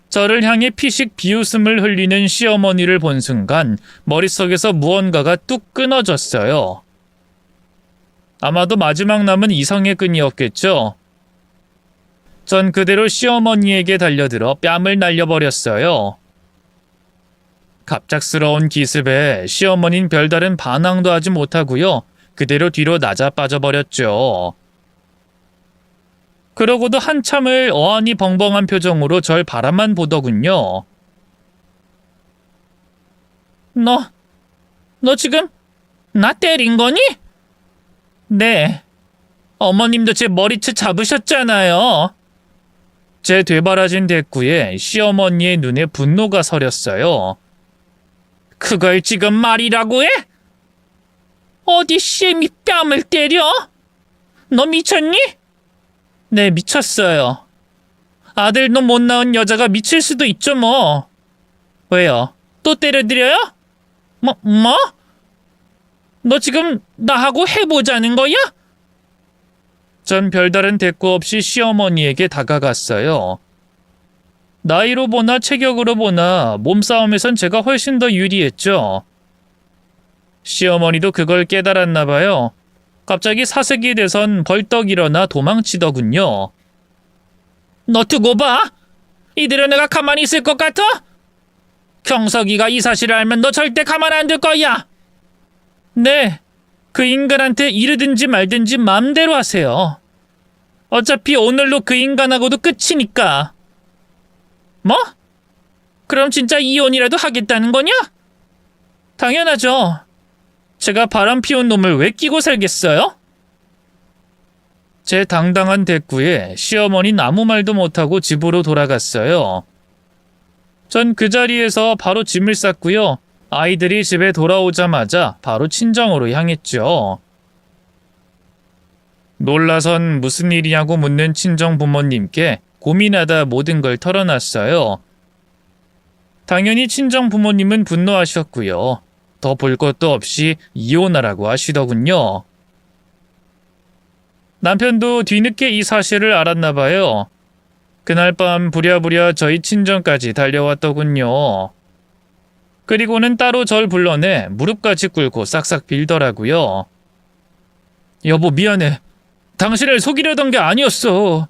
저를 향해 피식 비웃음을 흘리는 시어머니를 본 순간 머릿속에서 무언가가 뚝 끊어졌어요. 아마도 마지막 남은 이성의 끈이었겠죠. 전 그대로 시어머니에게 달려들어 뺨을 날려버렸어요. 갑작스러운 기습에 시어머니는 별다른 반항도 하지 못하고요. 그대로 뒤로 낮아 빠져버렸죠. 그러고도 한참을 어안이 벙벙한 표정으로 절 바라만 보더군요. 너 지금 나 때린 거니? 네. 어머님도 제 머리채 잡으셨잖아요. 제 되바라진 대꾸에 시어머니의 눈에 분노가 서렸어요. 그걸 지금 말이라고 해? 어디 쌤이 뺨을 때려? 너 미쳤니? 네, 미쳤어요. 아들도 못 낳은 여자가 미칠 수도 있죠, 뭐. 왜요? 또 때려드려요? 뭐? 너 지금 나하고 해보자는 거야? 전 별다른 대꾸 없이 시어머니에게 다가갔어요. 나이로 보나 체격으로 보나 몸싸움에선 제가 훨씬 더 유리했죠. 시어머니도 그걸 깨달았나 봐요. 갑자기 사색이 돼선 벌떡 일어나 도망치더군요. 너 두고 봐. 이대로 내가 가만히 있을 것 같아? 경석이가 이 사실을 알면 너 절대 가만 안 둘 거야. 네, 그 인간한테 이르든지 말든지 맘대로 하세요. 어차피 오늘로 그 인간하고도 끝이니까. 뭐? 그럼 진짜 이혼이라도 하겠다는 거냐? 당연하죠. 제가 바람 피운 놈을 왜 끼고 살겠어요? 제 당당한 대꾸에 시어머니는 아무 말도 못하고 집으로 돌아갔어요. 전 그 자리에서 바로 짐을 쌌고요. 아이들이 집에 돌아오자마자 바로 친정으로 향했죠. 놀라선 무슨 일이냐고 묻는 친정 부모님께 고민하다 모든 걸 털어놨어요. 당연히 친정 부모님은 분노하셨고요. 더 볼 것도 없이 이혼하라고 하시더군요. 남편도 뒤늦게 이 사실을 알았나 봐요. 그날 밤 부랴부랴 저희 친정까지 달려왔더군요. 그리고는 따로 절 불러내 무릎까지 꿇고 싹싹 빌더라고요. 여보 미안해. 당신을 속이려던 게 아니었어.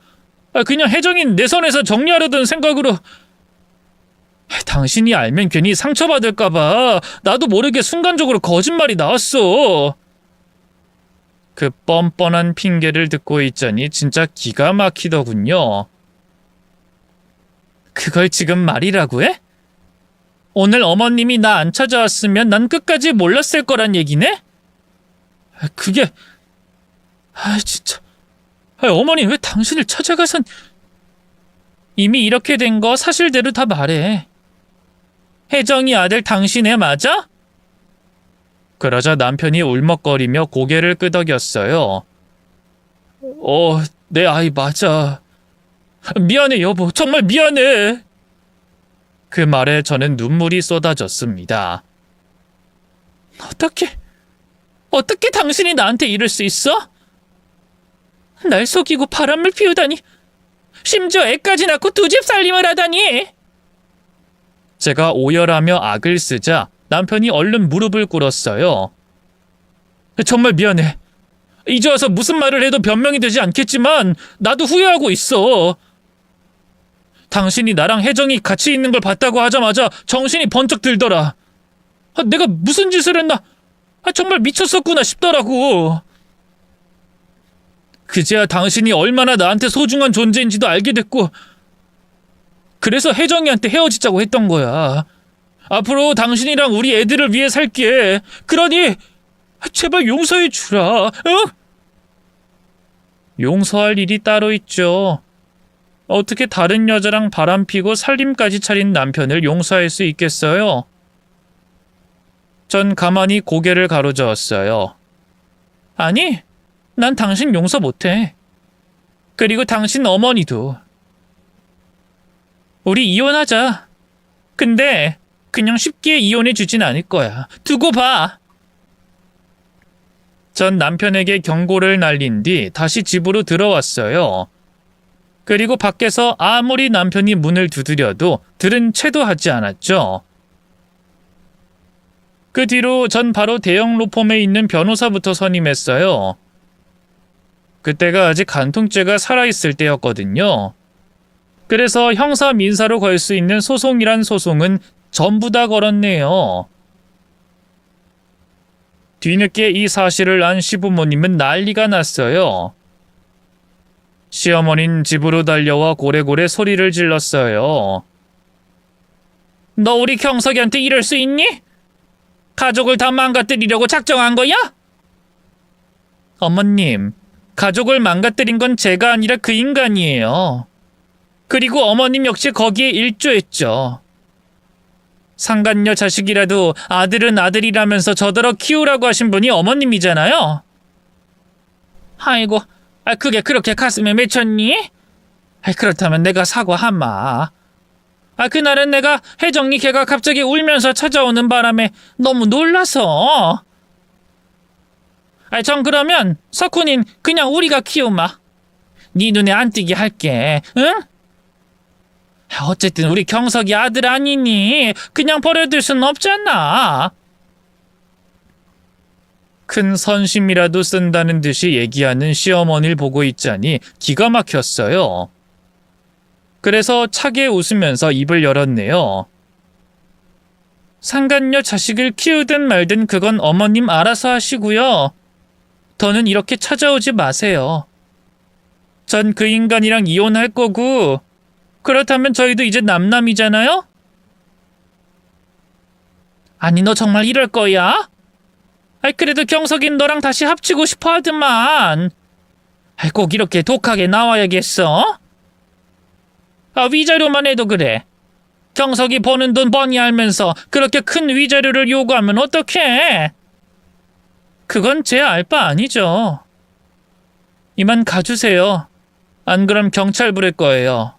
그냥 혜정인 내 선에서 정리하려던 생각으로. 당신이 알면 괜히 상처받을까봐 나도 모르게 순간적으로 거짓말이 나왔어. 그 뻔뻔한 핑계를 듣고 있자니 진짜 기가 막히더군요. 그걸 지금 말이라고 해? 오늘 어머님이 나 안 찾아왔으면 난 끝까지 몰랐을 거란 얘기네? 그게... 진짜... 어머니 왜 당신을 찾아가선... 이미 이렇게 된 거 사실대로 다 말해. 혜정이 아들 당신애 맞아? 그러자 남편이 울먹거리며 고개를 끄덕였어요. 내 아이 맞아. 미안해 여보, 정말 미안해. 그 말에 저는 눈물이 쏟아졌습니다. 어떻게 당신이 나한테 이럴 수 있어? 날 속이고 바람을 피우다니. 심지어 애까지 낳고 두 집 살림을 하다니. 제가 오열하며 악을 쓰자 남편이 얼른 무릎을 꿇었어요. 정말 미안해. 이제 와서 무슨 말을 해도 변명이 되지 않겠지만 나도 후회하고 있어. 당신이 나랑 혜정이 같이 있는 걸 봤다고 하자마자 정신이 번쩍 들더라. 내가 무슨 짓을 했나? 정말 미쳤었구나 싶더라고. 그제야 당신이 얼마나 나한테 소중한 존재인지도 알게 됐고, 그래서 혜정이한테 헤어지자고 했던 거야. 앞으로 당신이랑 우리 애들을 위해 살게. 그러니 제발 용서해 주라. 응? 용서할 일이 따로 있죠. 어떻게 다른 여자랑 바람피고 살림까지 차린 남편을 용서할 수 있겠어요? 전 가만히 고개를 가로저었어요. 아니, 난 당신 용서 못해. 그리고 당신 어머니도. 우리 이혼하자. 근데 그냥 쉽게 이혼해 주진 않을 거야. 두고 봐. 전 남편에게 경고를 날린 뒤 다시 집으로 들어왔어요. 그리고 밖에서 아무리 남편이 문을 두드려도 들은 채도 하지 않았죠. 그 뒤로 전 바로 대형 로펌에 있는 변호사부터 선임했어요. 그때가 아직 간통죄가 살아있을 때였거든요. 그래서 형사 민사로 걸 수 있는 소송이란 소송은 전부 다 걸었네요. 뒤늦게 이 사실을 안 시부모님은 난리가 났어요. 시어머니는 집으로 달려와 고래고래 소리를 질렀어요. 너 우리 경석이한테 이럴 수 있니? 가족을 다 망가뜨리려고 작정한 거야? 어머님, 가족을 망가뜨린 건 제가 아니라 그 인간이에요. 그리고 어머님 역시 거기에 일조했죠. 상간녀 자식이라도 아들은 아들이라면서 저더러 키우라고 하신 분이 어머님이잖아요. 아이고, 그게 그렇게 가슴에 맺혔니? 그렇다면 내가 사과하마. 그날은 내가 혜정이 걔가 갑자기 울면서 찾아오는 바람에 너무 놀라서. 전 그러면 석훈인 그냥 우리가 키우마. 네 눈에 안 띄게 할게, 응? 어쨌든 우리 경석이 아들 아니니 그냥 버려둘 순 없잖아. 큰 선심이라도 쓴다는 듯이 얘기하는 시어머니를 보고 있자니 기가 막혔어요. 그래서 차게 웃으면서 입을 열었네요. 상간녀 자식을 키우든 말든 그건 어머님 알아서 하시고요. 더는 이렇게 찾아오지 마세요. 전 그 인간이랑 이혼할 거고, 그렇다면 저희도 이제 남남이잖아요? 아니, 너 정말 이럴 거야? 아이, 그래도 경석인 너랑 다시 합치고 싶어 하더만. 아이, 꼭 이렇게 독하게 나와야겠어? 아, 위자료만 해도 그래. 경석이 버는 돈 뻔히 알면서 그렇게 큰 위자료를 요구하면 어떡해? 그건 제 알 바 아니죠. 이만 가주세요. 안 그럼 경찰 부를 거예요.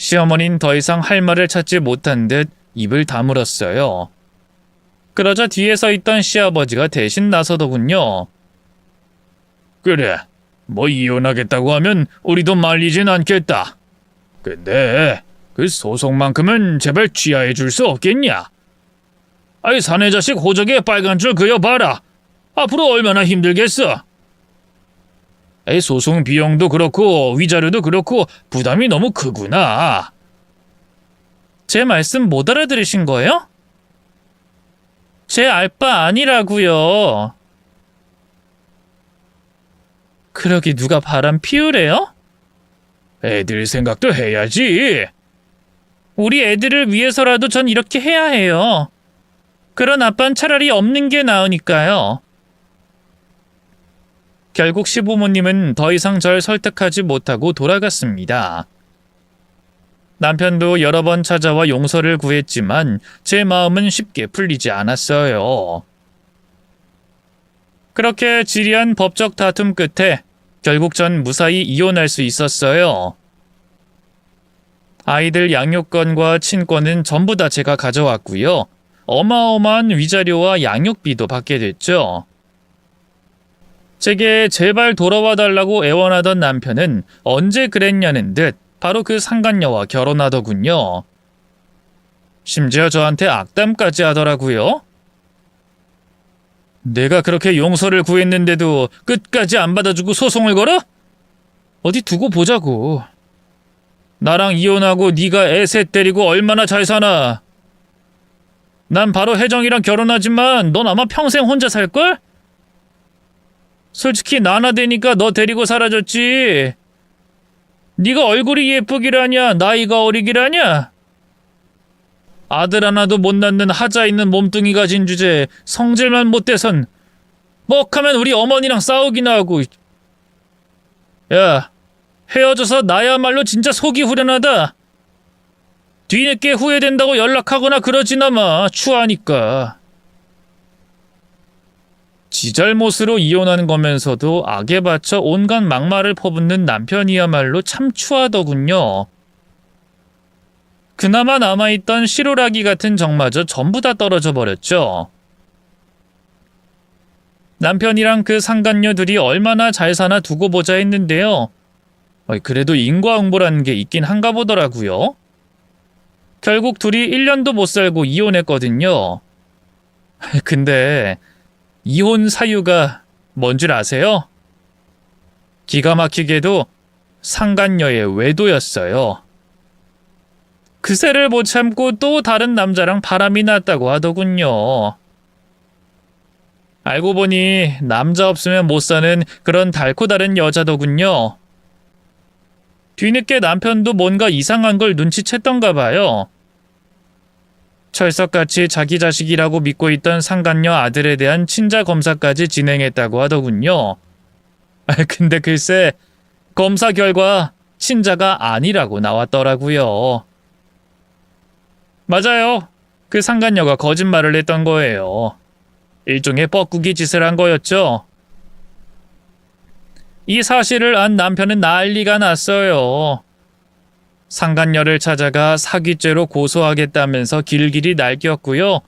시어머니는 더 이상 할 말을 찾지 못한 듯 입을 다물었어요. 그러자 뒤에 서 있던 시아버지가 대신 나서더군요. 그래, 뭐 이혼하겠다고 하면 우리도 말리진 않겠다. 근데 그 소송만큼은 제발 취하해 줄 수 없겠냐? 아이, 사내 자식 호적에 빨간 줄 그려봐라. 앞으로 얼마나 힘들겠어. 에이, 소송 비용도 그렇고 위자료도 그렇고 부담이 너무 크구나. 제 말씀 못 알아들으신 거예요? 제 알 바 아니라고요. 그러기 누가 바람 피우래요? 애들 생각도 해야지. 우리 애들을 위해서라도 전 이렇게 해야 해요. 그런 아빠는 차라리 없는 게 나으니까요. 결국 시부모님은 더 이상 절 설득하지 못하고 돌아갔습니다. 남편도 여러 번 찾아와 용서를 구했지만 제 마음은 쉽게 풀리지 않았어요. 그렇게 지리한 법적 다툼 끝에 결국 전 무사히 이혼할 수 있었어요. 아이들 양육권과 친권은 전부 다 제가 가져왔고요. 어마어마한 위자료와 양육비도 받게 됐죠. 제게 제발 돌아와 달라고 애원하던 남편은 언제 그랬냐는 듯 바로 그 상간녀와 결혼하더군요. 심지어 저한테 악담까지 하더라고요. 내가 그렇게 용서를 구했는데도 끝까지 안 받아주고 소송을 걸어? 어디 두고 보자고. 나랑 이혼하고 네가 애 셋 데리고 얼마나 잘 사나. 난 바로 혜정이랑 결혼하지만 넌 아마 평생 혼자 살걸? 솔직히 나나되니까 너 데리고 사라졌지. 네가 얼굴이 예쁘기라냐 나이가 어리기라냐. 아들 하나도 못 낳는 하자 있는 몸뚱이 가진 주제에 성질만 못 대선 뻑하면 우리 어머니랑 싸우기나 하고. 야, 헤어져서 나야말로 진짜 속이 후련하다. 뒤늦게 후회된다고 연락하거나 그러지나 마. 추하니까. 지 잘못으로 이혼한 거면서도 악에 받쳐 온갖 막말을 퍼붓는 남편이야말로 참 추하더군요. 그나마 남아있던 시로라기 같은 정마저 전부 다 떨어져 버렸죠. 남편이랑 그 상간녀들이 얼마나 잘 사나 두고 보자 했는데요. 그래도 인과응보라는 게 있긴 한가 보더라고요. 결국 둘이 1년도 못 살고 이혼했거든요. 근데 이혼 사유가 뭔 줄 아세요? 기가 막히게도 상간녀의 외도였어요. 그새를 못 참고 또 다른 남자랑 바람이 났다고 하더군요. 알고 보니 남자 없으면 못 사는 그런 달코 다른 여자더군요. 뒤늦게 남편도 뭔가 이상한 걸 눈치챘던가 봐요. 철석같이 자기 자식이라고 믿고 있던 상간녀 아들에 대한 친자 검사까지 진행했다고 하더군요. 근데 글쎄 검사 결과 친자가 아니라고 나왔더라고요. 맞아요. 그 상간녀가 거짓말을 했던 거예요. 일종의 뻐꾸기 짓을 한 거였죠. 이 사실을 안 남편은 난리가 났어요. 상간녀를 찾아가 사기죄로 고소하겠다면서 길길이 날뛰었고요.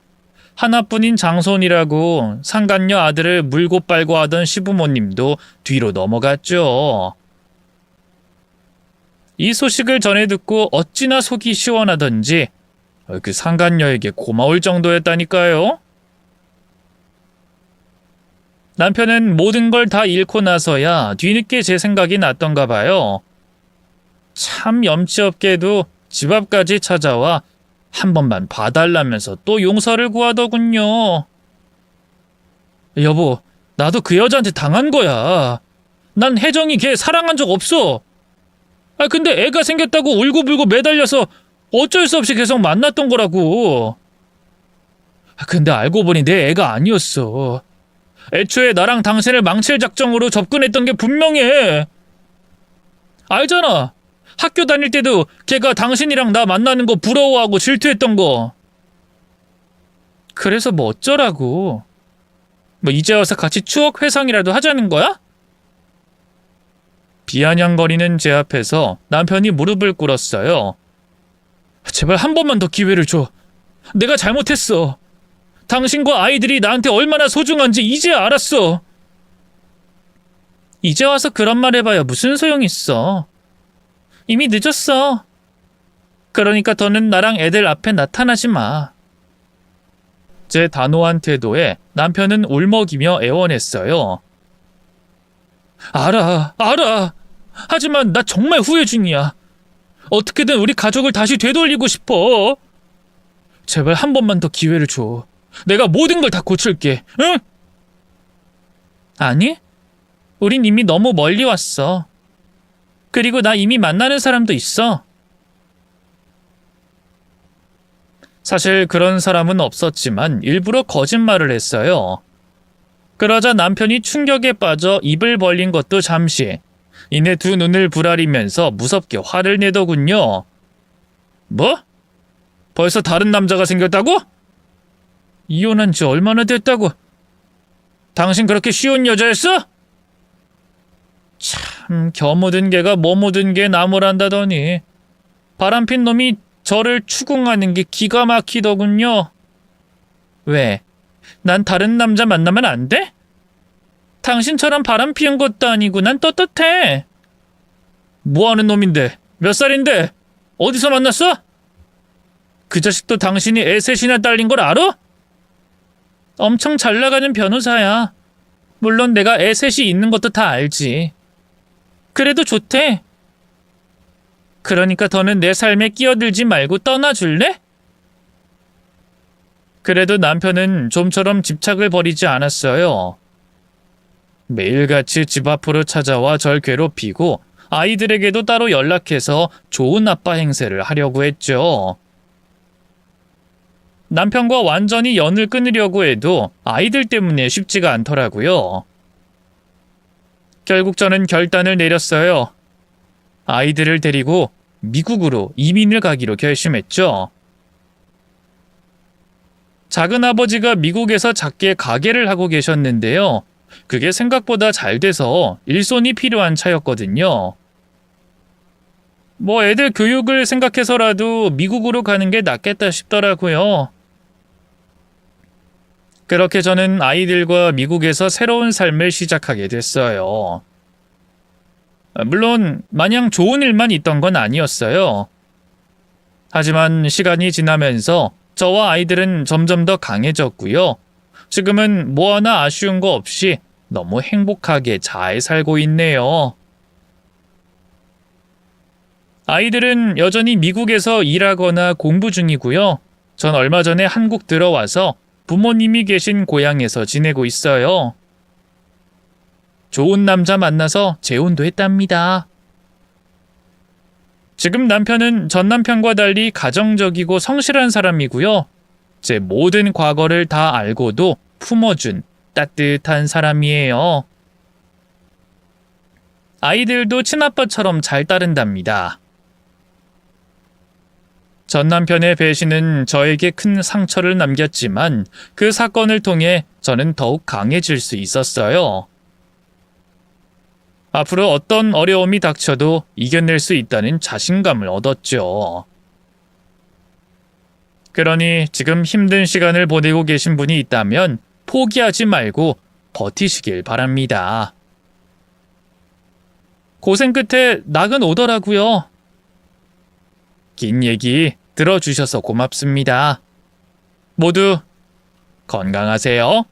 하나뿐인 장손이라고 상간녀 아들을 물고 빨고 하던 시부모님도 뒤로 넘어갔죠. 이 소식을 전해 듣고 어찌나 속이 시원하던지 그 상간녀에게 고마울 정도였다니까요. 남편은 모든 걸 다 잃고 나서야 뒤늦게 제 생각이 났던가 봐요. 참 염치 없게도 집 앞까지 찾아와 한 번만 봐달라면서 또 용서를 구하더군요. 여보, 나도 그 여자한테 당한 거야. 난 혜정이 걔 사랑한 적 없어. 근데 애가 생겼다고 울고불고 매달려서 어쩔 수 없이 계속 만났던 거라고. 근데 알고 보니 내 애가 아니었어. 애초에 나랑 당신을 망칠 작정으로 접근했던 게 분명해. 알잖아. 학교 다닐 때도 걔가 당신이랑 나 만나는 거 부러워하고 질투했던 거. 그래서 뭐 어쩌라고. 뭐 이제 와서 같이 추억 회상이라도 하자는 거야? 비아냥거리는 제 앞에서 남편이 무릎을 꿇었어요. 제발 한 번만 더 기회를 줘. 내가 잘못했어. 당신과 아이들이 나한테 얼마나 소중한지 이제 알았어. 이제 와서 그런 말 해봐야 무슨 소용 있어. 이미 늦었어. 그러니까 더는 나랑 애들 앞에 나타나지 마. 제 단호한 태도에 남편은 울먹이며 애원했어요. 알아. 하지만 나 정말 후회 중이야. 어떻게든 우리 가족을 다시 되돌리고 싶어. 제발 한 번만 더 기회를 줘. 내가 모든 걸 다 고칠게. 응? 아니, 우린 이미 너무 멀리 왔어. 그리고 나 이미 만나는 사람도 있어. 사실 그런 사람은 없었지만 일부러 거짓말을 했어요. 그러자 남편이 충격에 빠져 입을 벌린 것도 잠시. 이내 두 눈을 부라리면서 무섭게 화를 내더군요. 뭐? 벌써 다른 남자가 생겼다고? 이혼한 지 얼마나 됐다고? 당신 그렇게 쉬운 여자였어? 참, 겨 묻은 개가 뭐 묻은 개 나무란다더니 바람핀 놈이 저를 추궁하는 게 기가 막히더군요. 왜? 난 다른 남자 만나면 안 돼? 당신처럼 바람 피운 것도 아니고 난 떳떳해. 뭐하는 놈인데? 몇 살인데? 어디서 만났어? 그 자식도 당신이 애 셋이나 딸린 걸 알아? 엄청 잘 나가는 변호사야. 물론 내가 애 셋이 있는 것도 다 알지. 그래도 좋대. 그러니까 더는 내 삶에 끼어들지 말고 떠나줄래? 그래도 남편은 좀처럼 집착을 버리지 않았어요. 매일같이 집 앞으로 찾아와 절 괴롭히고 아이들에게도 따로 연락해서 좋은 아빠 행세를 하려고 했죠. 남편과 완전히 연을 끊으려고 해도 아이들 때문에 쉽지가 않더라고요. 결국 저는 결단을 내렸어요. 아이들을 데리고 미국으로 이민을 가기로 결심했죠. 작은 아버지가 미국에서 작게 가게를 하고 계셨는데요. 그게 생각보다 잘 돼서 일손이 필요한 차였거든요. 뭐 애들 교육을 생각해서라도 미국으로 가는 게 낫겠다 싶더라고요. 그렇게 저는 아이들과 미국에서 새로운 삶을 시작하게 됐어요. 물론 마냥 좋은 일만 있던 건 아니었어요. 하지만 시간이 지나면서 저와 아이들은 점점 더 강해졌고요. 지금은 뭐 하나 아쉬운 거 없이 너무 행복하게 잘 살고 있네요. 아이들은 여전히 미국에서 일하거나 공부 중이고요. 전 얼마 전에 한국 들어와서 부모님이 계신 고향에서 지내고 있어요. 좋은 남자 만나서 재혼도 했답니다. 지금 남편은 전 남편과 달리 가정적이고 성실한 사람이고요. 제 모든 과거를 다 알고도 품어준 따뜻한 사람이에요. 아이들도 친아빠처럼 잘 따른답니다. 전 남편의 배신은 저에게 큰 상처를 남겼지만 그 사건을 통해 저는 더욱 강해질 수 있었어요. 앞으로 어떤 어려움이 닥쳐도 이겨낼 수 있다는 자신감을 얻었죠. 그러니 지금 힘든 시간을 보내고 계신 분이 있다면 포기하지 말고 버티시길 바랍니다. 고생 끝에 낙은 오더라고요. 긴 얘기 들어주셔서 고맙습니다. 모두 건강하세요.